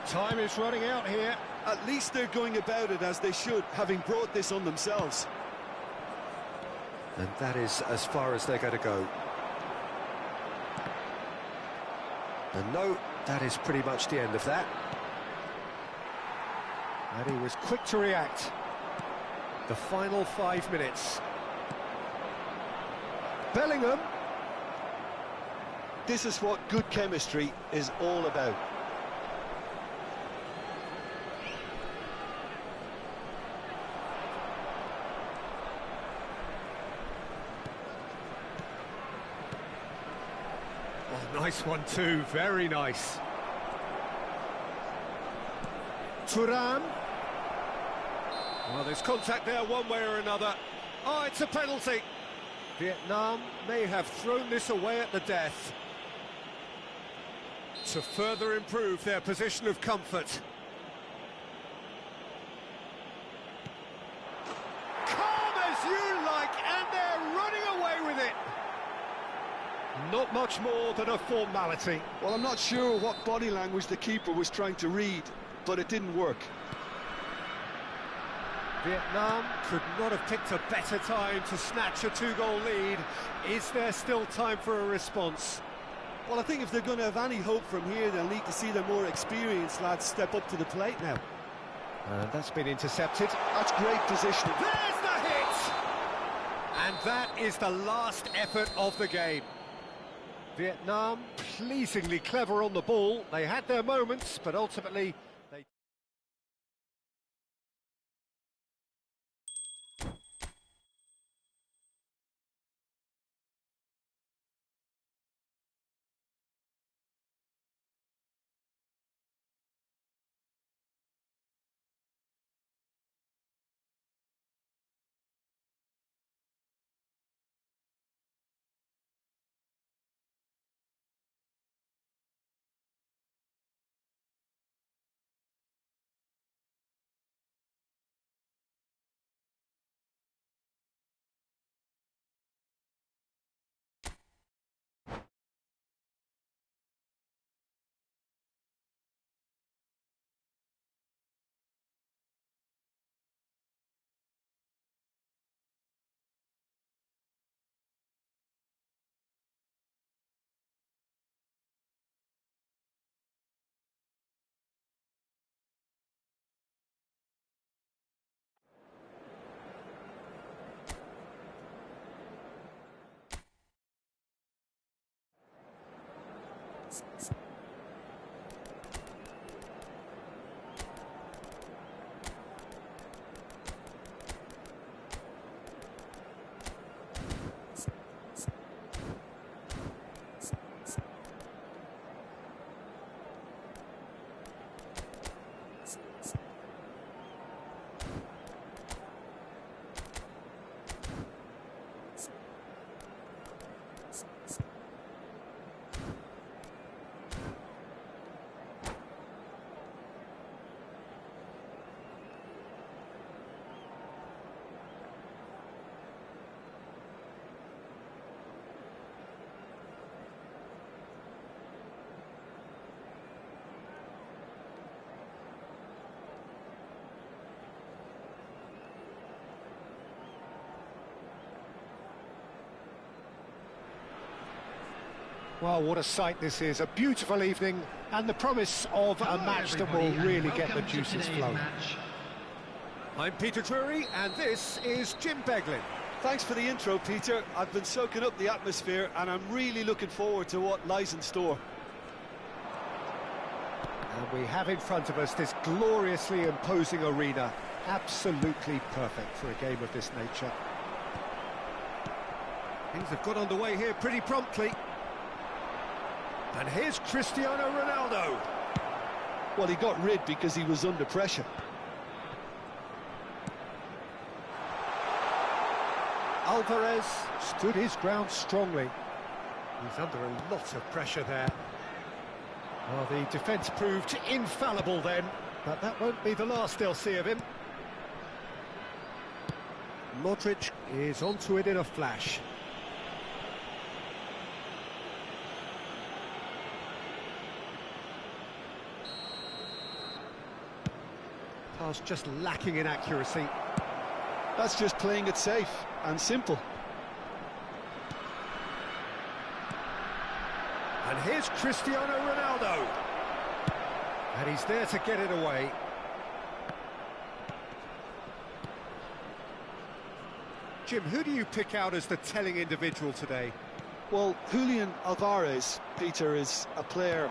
Time is running out here. At least they're going about it as they should, having brought this on themselves. And that is as far as they're going to go. And no, that is pretty much the end of that. And he was quick to react. The final 5 minutes. Bellingham. This is what good chemistry is all about. Oh, nice one too, very nice. Thuram. Well, there's contact there one way or another. Oh, it's a penalty. Vietnam may have thrown this away at the death to further improve their position of comfort. Calm as you like, and they're running away with it. Not much more than a formality. Well, I'm not sure what body language the keeper was trying to read, but it didn't work. Vietnam could not have picked a better time to snatch a two-goal lead. Is there still time for a response? Well, I think if they're going to have any hope from here, they'll need to see their more experienced lads step up to the plate now. And that's been intercepted. That's great positioning. There's the hit! And that is the last effort of the game. Vietnam pleasingly clever on the ball. They had their moments, but ultimately they... Well, what a sight this is. A beautiful evening and the promise of a match that will really get the juices flowing. I'm Peter Drury and this is Jim Beglin. Thanks for the intro, Peter. I've been soaking up the atmosphere and I'm really looking forward to what lies in store. And we have in front of us this gloriously imposing arena. Absolutely perfect for a game of this nature. Things have got underway here pretty promptly. And here's Cristiano Ronaldo. Well, he got rid because he was under pressure. Alvarez stood his ground strongly. He's under a lot of pressure there. Well, the defence proved infallible then, but that won't be the last they'll see of him. Modric is onto it in a flash. Pass just lacking in accuracy. That's just playing it safe and simple. And here's Cristiano Ronaldo. And he's there to get it away. Jim, who do you pick out as the telling individual today? Well, Julian Alvarez, Peter, is a player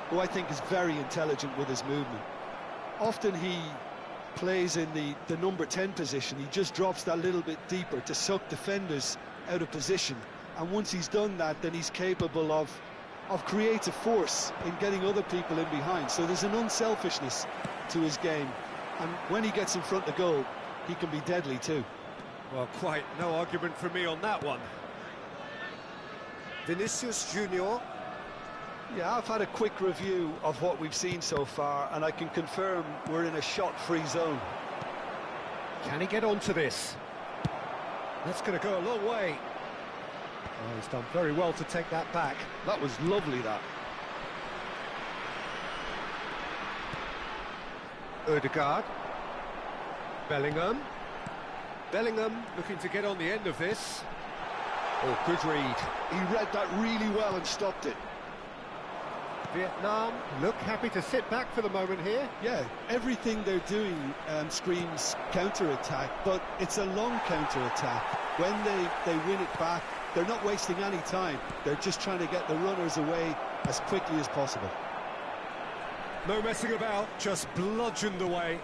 who I think is very intelligent with his movement. Often he plays in the number 10 position. He just drops that little bit deeper to suck defenders out of position. And once he's done that, then he's capable of creative force in getting other people in behind. So there's an unselfishness to his game. And when he gets in front of goal, he can be deadly too. Well, quite no argument from me on that one. Vinicius Junior. Yeah, I've had a quick review of what we've seen so far, and I can confirm we're in a shot-free zone. Can he get onto this? That's going to go a long way. Oh, he's done very well to take that back. That was lovely, that. Ødegaard. Bellingham. Bellingham looking to get on the end of this. Oh, good read. He read that really well and stopped it. Vietnam look happy to sit back for the moment here. Yeah, everything they're doing screams counter-attack, but it's a long counter-attack. When they win it back, they're not wasting any time. They're just trying to get the runners away as quickly as possible. No messing about, just bludgeoned away.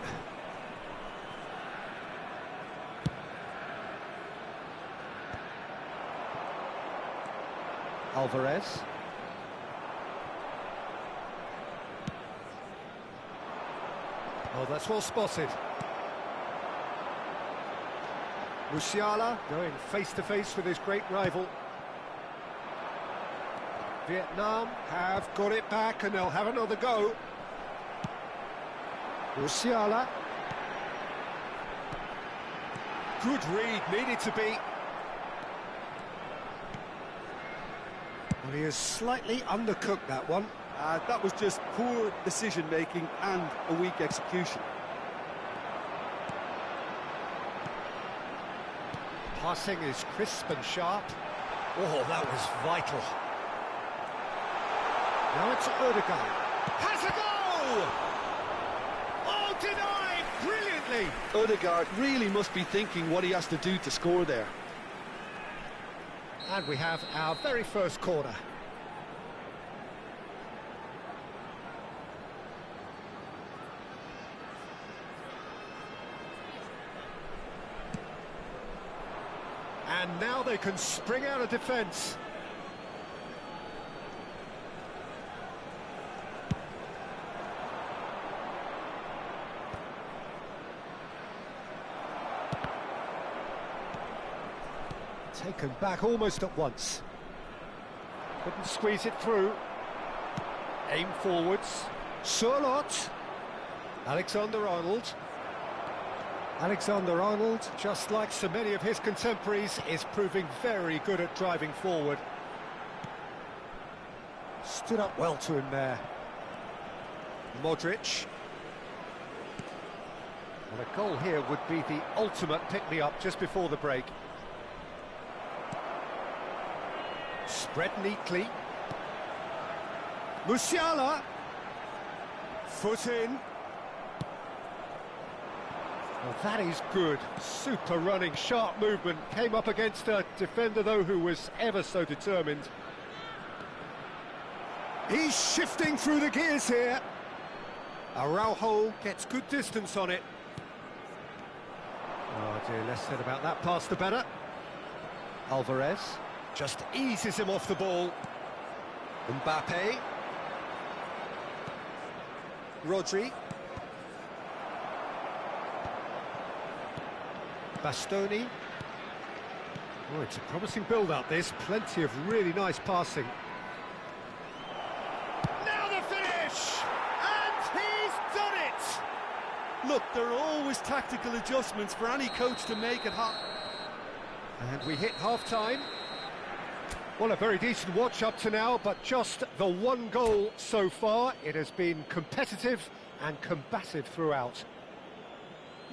Alvarez. Oh, that's well spotted. Musiala going face-to-face with his great rival. Vietnam have got it back and they'll have another go. Musiala. Good read, needed to be. Well, he has slightly undercooked that one. That was just poor decision-making and a weak execution. Passing is crisp and sharp. Oh, that was vital. Now it's Ødegaard. Has a goal! Oh, denied brilliantly! Ødegaard really must be thinking what he has to do to score there. And we have our very first corner. And now they can spring out of defence. Taken back almost at once. Couldn't squeeze it through. Aim forwards. Sørloth. Alexander-Arnold. Alexander-Arnold, just like so many of his contemporaries, is proving very good at driving forward. Stood up well to him there. Modric. Well, a goal here would be the ultimate pick-me-up just before the break. Spread neatly. Musiala. Foot in. Well, that is good. Super running, sharp movement. Came up against a defender, though, who was ever so determined. He's shifting through the gears here. Araujo gets good distance on it. Oh, dear, less said about that pass, the better. Alvarez just eases him off the ball. Mbappe. Rodri. Bastoni. Oh, it's a promising build-up, this. Plenty of really nice passing. Now the finish! And he's done it! Look, there are always tactical adjustments for any coach to make it And we hit half-time. Well, a very decent watch up to now, but just the one goal so far. It has been competitive and combative throughout.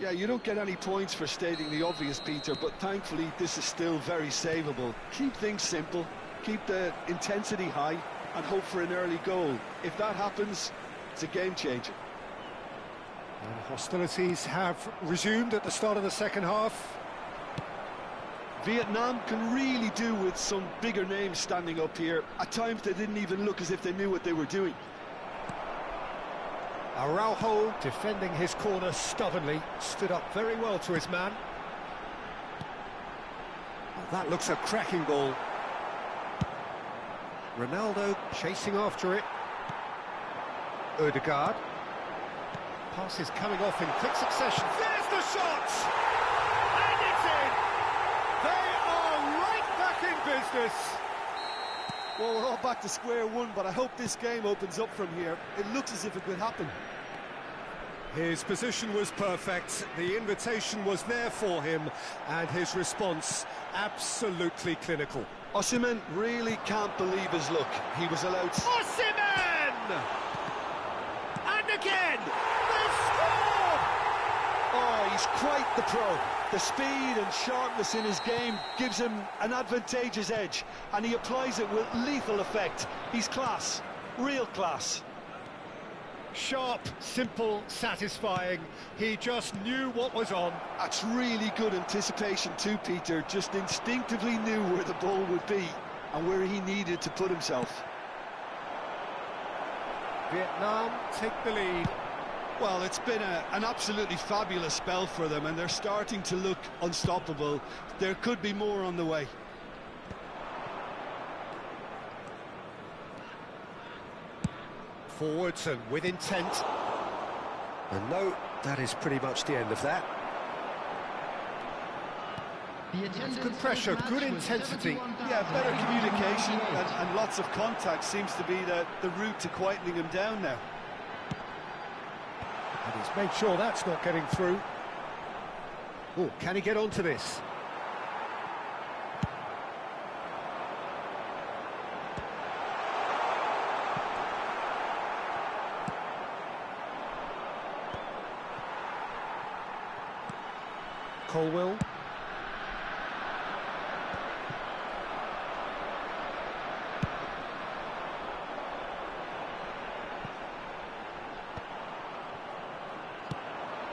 Yeah, you don't get any points for stating the obvious, Peter, but thankfully this is still very savable. Keep things simple, keep the intensity high, and hope for an early goal. If that happens, it's a game changer. And hostilities have resumed at the start of the second half. Vietnam can really do with some bigger names standing up here. At times they didn't even look as if they knew what they were doing. Araujo defending his corner stubbornly, stood up very well to his man. Well, that looks a cracking ball. Ronaldo chasing after it. Ødegaard. Passes coming off in quick succession. There's the shot! And it's in! They are right back in business! Well, we're all back to square one, but I hope this game opens up from here. It looks as if it could happen. His position was perfect, the invitation was there for him, and his response absolutely clinical. Osimhen really can't believe his luck. He was allowed... Osimhen! And again! They score! Oh, he's quite the pro. The speed and sharpness in his game gives him an advantageous edge, and he applies it with lethal effect. He's class, real class. Sharp, simple, satisfying. He just knew what was on. That's really good anticipation too, Peter. Just instinctively knew where the ball would be and where he needed to put himself. Vietnam take the lead. Well, it's been an absolutely fabulous spell for them, and they're starting to look unstoppable. There could be more on the way. Forwards and with intent. And no, that is pretty much the end of that. Good pressure, good intensity. Yeah, better communication and lots of contact seems to be the route to quietening him down now. And he's made sure that's not getting through. Oh, can he get onto this? Colwill.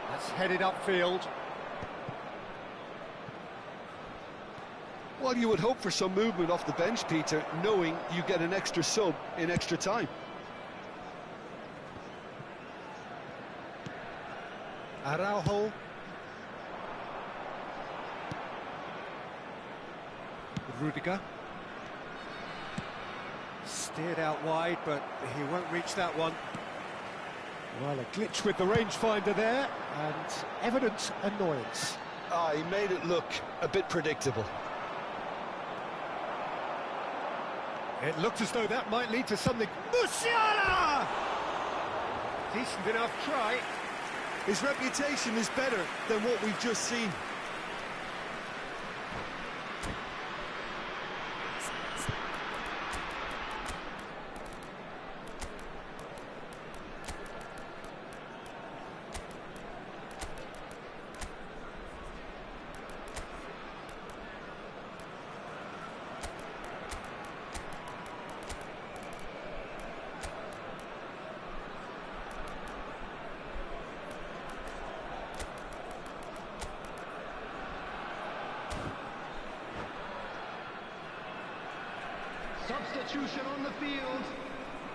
That's headed upfield. Well, you would hope for some movement off the bench, Peter, knowing you get an extra sub in extra time. Araujo. Rudiger. Steered out wide, but he won't reach that one. Well, a glitch with the rangefinder there, and evident annoyance. Ah, he made it look a bit predictable. It looked as though that might lead to something. Musiala! Decent enough try. His reputation is better than what we've just seen. Substitution on the field.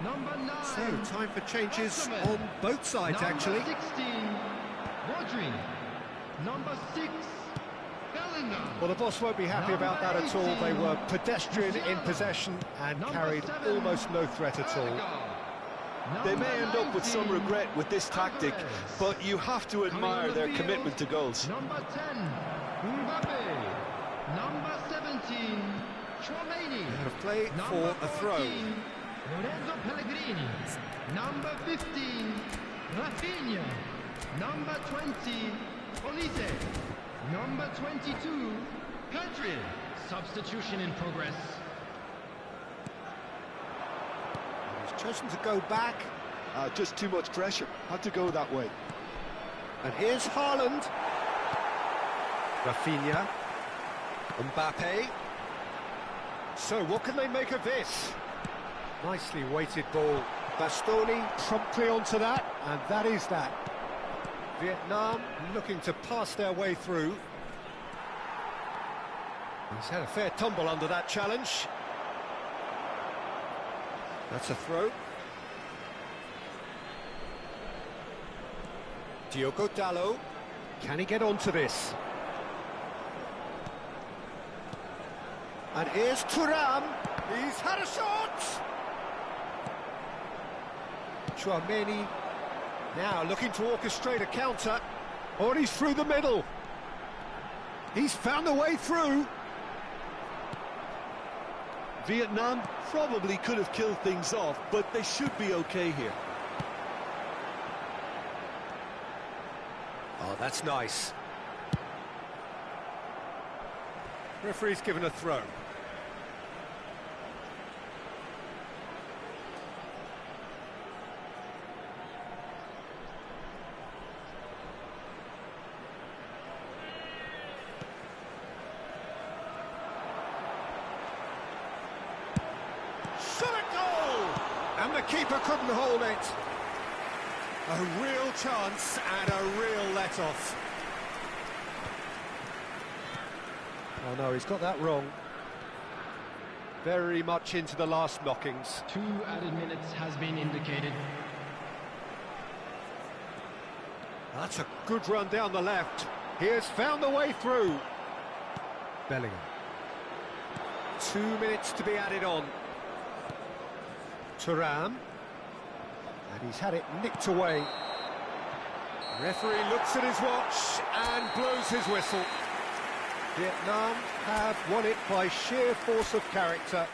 Number 9. So, time for changes on both sides, actually. Number 16, Rodri. Number 6, Bellingham. Well, the boss won't be happy about that at all. They were pedestrian in possession and carried almost no threat at all. They may end up with some regret with this tactic, but you have to admire their commitment to goals. Number 10, Mbappe. Number 17, Tchouaméni. Out of play for a throw. Lorenzo Pellegrini. Number 15, Rafinha. Number 20, Olise. Number 22, Country. Substitution in progress. He's chosen to go back. Just too much pressure. Had to go that way. And here's Haaland. Rafinha. Mbappe. So what can they make of this? Nicely weighted ball. Bastoni promptly onto that, and that is that. Vietnam looking to pass their way through. He's had a fair tumble under that challenge. That's a throw. Diogo Dalot. Can he get onto this? And here's Thuram. He's had a shot! Tchouaméni now looking to orchestrate a counter. Oh, he's through the middle. He's found a way through. Vietnam probably could have killed things off, but they should be okay here. Oh, that's nice. Referee's given a throw. Shot a goal! And the keeper couldn't hold it. A real chance and a real let-off. Oh no, he's got that wrong. Very much into the last knockings. 2 added minutes has been indicated. That's a good run down the left. He has found the way through. Bellingham. 2 minutes to be added on. Thuram. And he's had it nicked away. The referee looks at his watch and blows his whistle. Vietnam have won it by sheer force of character.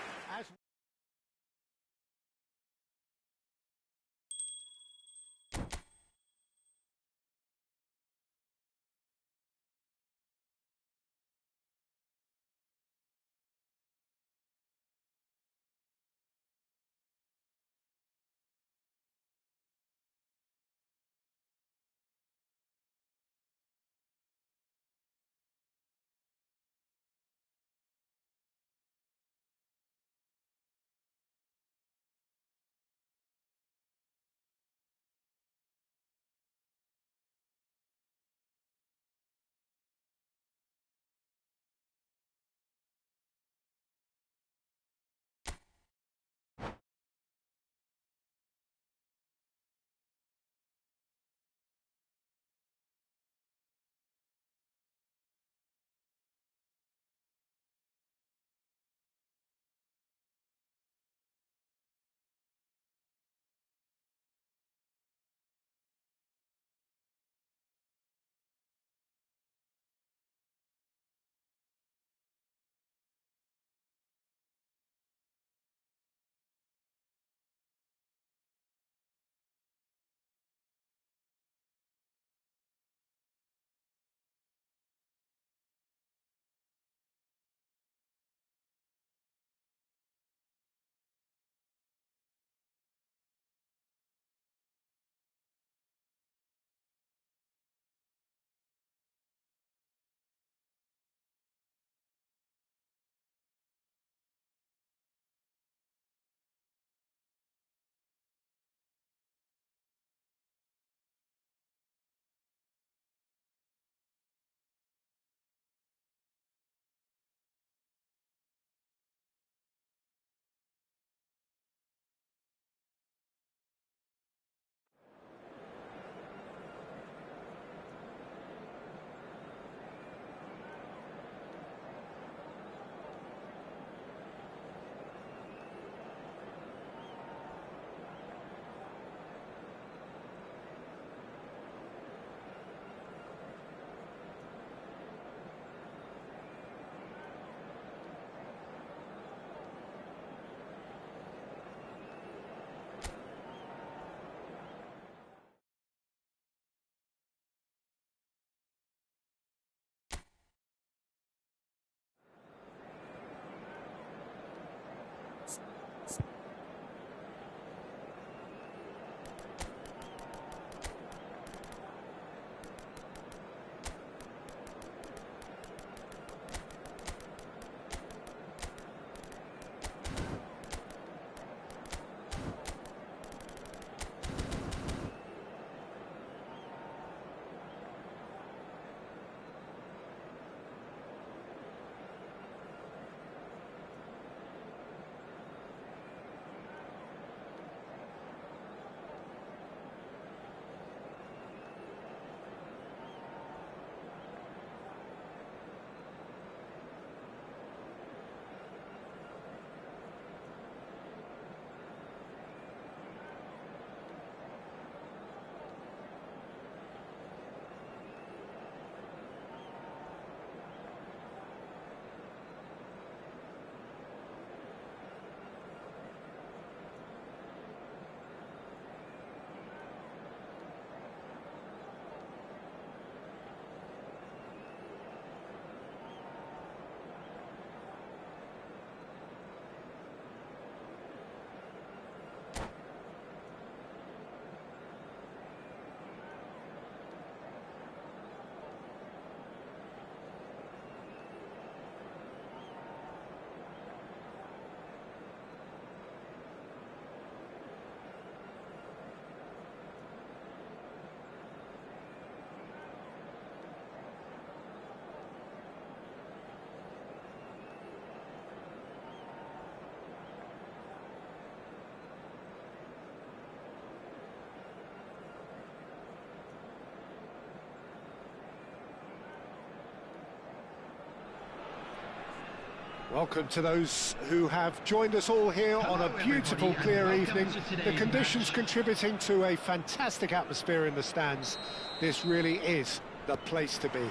Welcome to those who have joined us all here on a beautiful, clear evening. The conditions contributing to a fantastic atmosphere in the stands. This really is the place to be.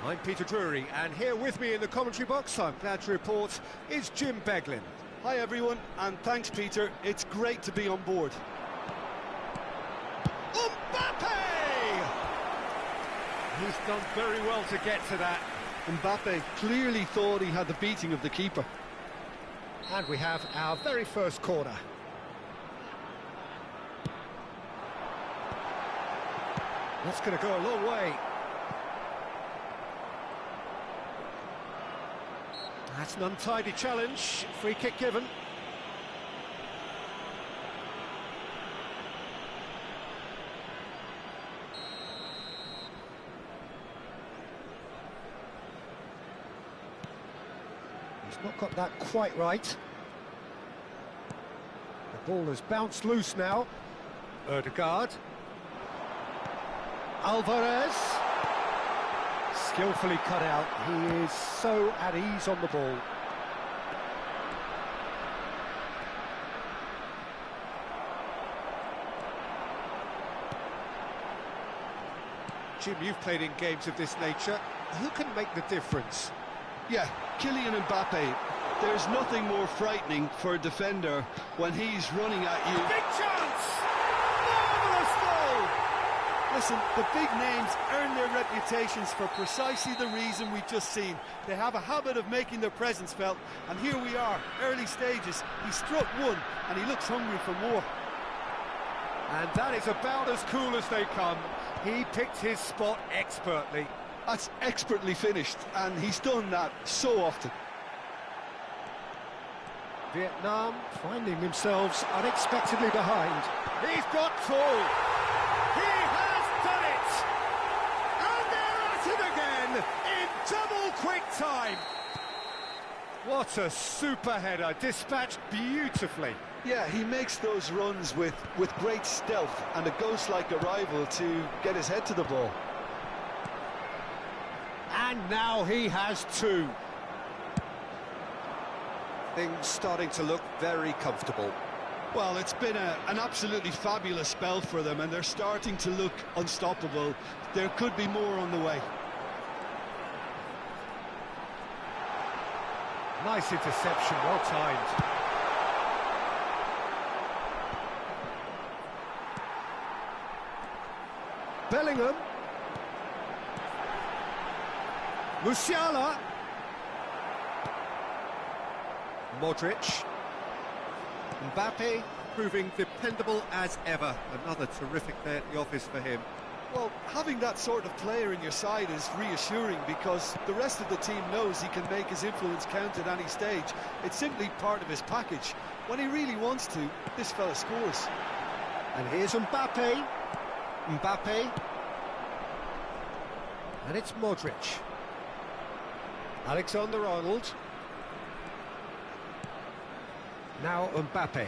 I'm Peter Drury, and here with me in the commentary box, I'm glad to report, is Jim Beglin. Hi everyone, and thanks Peter, it's great to be on board. Mbappe! He's done very well to get to that. Mbappe clearly thought he had the beating of the keeper. And we have our very first corner. That's going to go a long way. That's an untidy challenge. Free kick given. He's not got that quite right. The ball has bounced loose now. Ødegaard. Alvarez. Skillfully cut out. He is so at ease on the ball. Jim, you've played in games of this nature. Who can make the difference? Yeah, Kylian Mbappe. There's nothing more frightening for a defender when he's running at you. Big chance! Marvellous goal! Listen, the big names earn their reputations for precisely the reason we've just seen. They have a habit of making their presence felt, and here we are, early stages. He struck one, and he looks hungry for more. And that is about as cool as they come. He picked his spot expertly. That's expertly finished, and he's done that so often. Vietnam finding themselves unexpectedly behind. He's got full. He has done it! And they're at it again in double quick time. What a super header, dispatched beautifully. Yeah, he makes those runs with great stealth and a ghost-like arrival to get his head to the ball. And now he has two. Things starting to look very comfortable. Well, it's been an absolutely fabulous spell for them, and they're starting to look unstoppable. There could be more on the way. Nice interception, well timed. Bellingham. Musiala. Modric. Mbappe proving dependable as ever. Another terrific day at the office for him. Well, having that sort of player in your side is reassuring because the rest of the team knows he can make his influence count at any stage. It's simply part of his package. When he really wants to, this fella scores. And here's Mbappe. Mbappe. And it's Modric. Alexander-Arnold. Now Mbappe.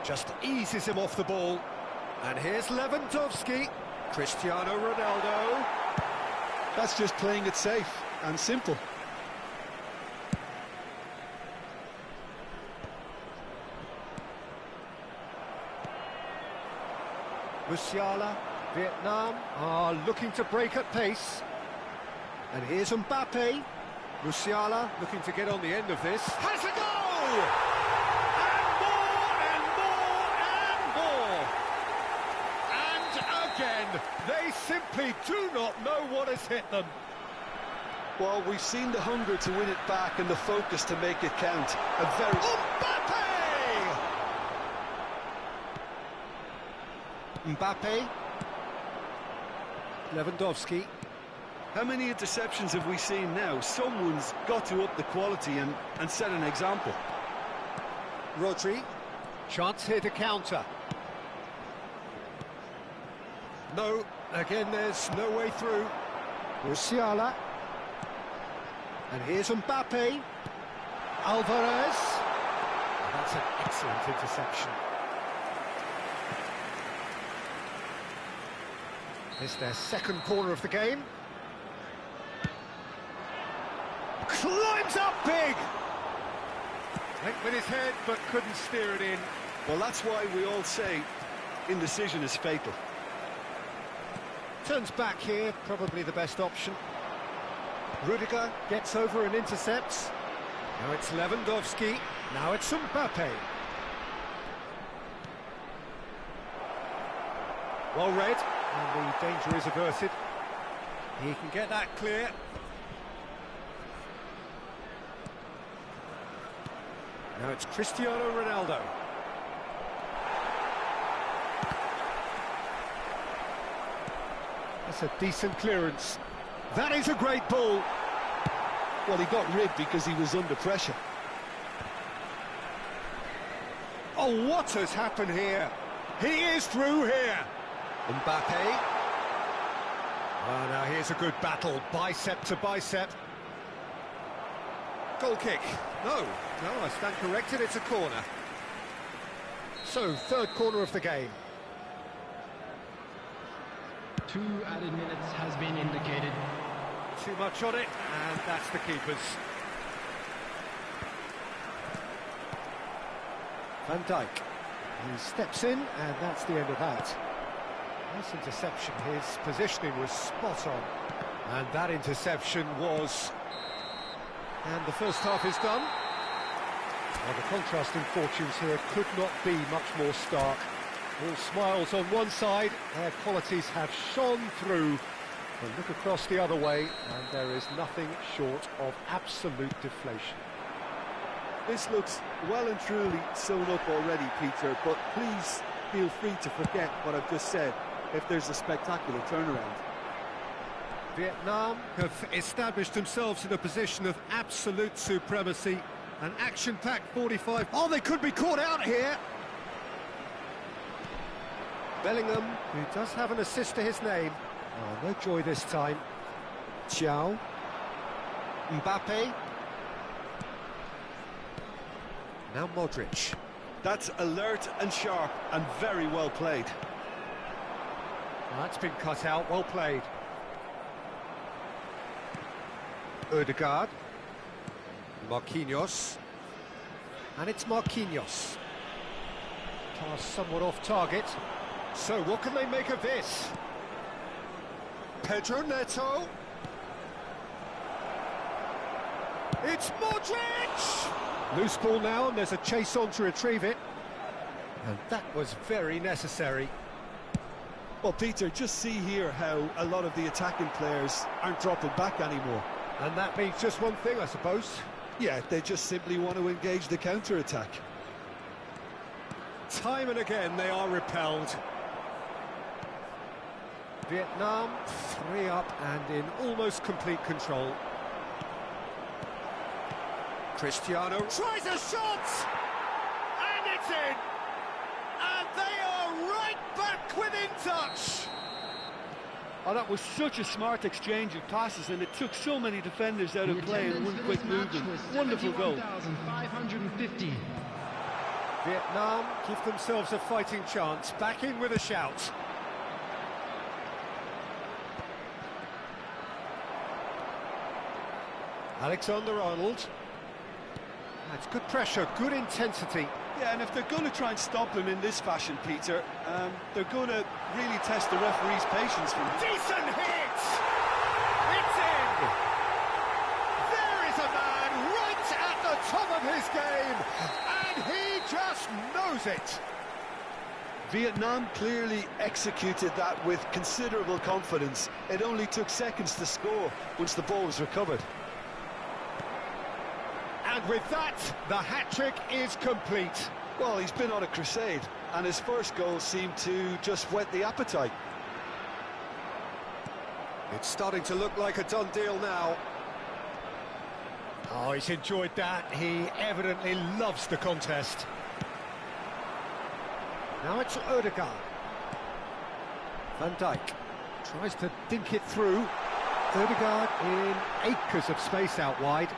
Just eases him off the ball. And here's Lewandowski. Cristiano Ronaldo. That's just playing it safe and simple. Musiala, Vietnam are looking to break at pace. And here's Mbappe. Musiala looking to get on the end of this. Has a goal! And more, and more, and more. And again, they simply do not know what has hit them. Well, we've seen the hunger to win it back and the focus to make it count. A very... Mbappe. Lewandowski. How many interceptions have we seen now? Someone's got to up the quality and set an example. Rodri. Chance here to counter. No, again there's no way through. Musiala. And here's Mbappe. Alvarez. That's an excellent interception. It's their second corner of the game. Climbs up big! Went with his head, but couldn't steer it in. Well, that's why we all say indecision is fatal. Turns back here, probably the best option. Rudiger gets over and intercepts. Now it's Lewandowski. Now it's Mbappe. Well read, and the danger is averted. He can get that clear. Now it's Cristiano Ronaldo. That's a decent clearance. That is a great ball. Well, he got ribbed because he was under pressure. Oh, what has happened here? He is through here. Mbappe. Oh, now here's a good battle, bicep to bicep. Goal kick. No, I stand corrected, it's a corner. So, third corner of the game. 2 added minutes has been indicated. Too much on it, and that's the keeper's. Van Dijk. He steps in, and that's the end of that. Nice interception. His positioning was spot on. And that interception was... And the first half is done. Well, the contrasting fortunes here could not be much more stark. All smiles on one side, their qualities have shone through. But look across the other way, and there is nothing short of absolute deflation. This looks well and truly sewn up already, Peter, but please feel free to forget what I've just said if there's a spectacular turnaround. Vietnam have established themselves in a position of absolute supremacy. An action-packed 45. Oh, they could be caught out here. Bellingham, who does have an assist to his name. Oh, no joy this time. Thiaw. Mbappe. Now Modric. That's alert and sharp and very well played. Oh, that's been cut out, well played. Ødegaard. Marquinhos. And it's Marquinhos. Pass somewhat off target. So what can they make of this? Pedro Neto. It's Modric! Loose ball now, and there's a chase on to retrieve it. And that was very necessary. Well, Peter, just see here how a lot of the attacking players aren't dropping back anymore. And that means just one thing, I suppose. Yeah, they just simply want to engage the counter-attack. Time and again they are repelled. Vietnam 3 up and in almost complete control. Cristiano tries a shot! And it's in! And they are right back within touch! Oh, that was such a smart exchange of passes, and it took so many defenders out of play in one quick movement. Wonderful goal. 550. Vietnam give themselves a fighting chance, back in with a shout. Alexander-Arnold. That's good pressure, good intensity. Yeah, and if they're going to try and stop them in this fashion, Peter, they're going to really test the referee's patience for him. Decent hit! It's in! There is a man right at the top of his game, and he just knows it. Vietnam clearly executed that with considerable confidence. It only took seconds to score once the ball was recovered. And with that, the hat-trick is complete. Well, he's been on a crusade, and his first goal seemed to just whet the appetite. It's starting to look like a done deal now. Oh, he's enjoyed that. He evidently loves the contest. Now it's Ødegaard. Van Dijk tries to dink it through. Ødegaard in acres of space out wide.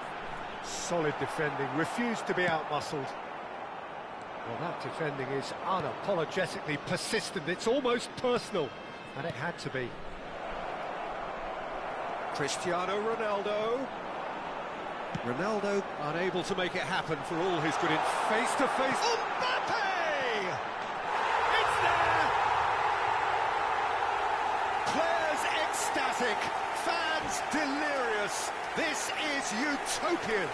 Solid defending, refused to be out-muscled. Well, that defending is unapologetically persistent. It's almost personal, and it had to be. Cristiano Ronaldo. Ronaldo unable to make it happen for all his good in face-to-face. Mbappe! It's there! Players ecstatic, fans delirious. This is utopian.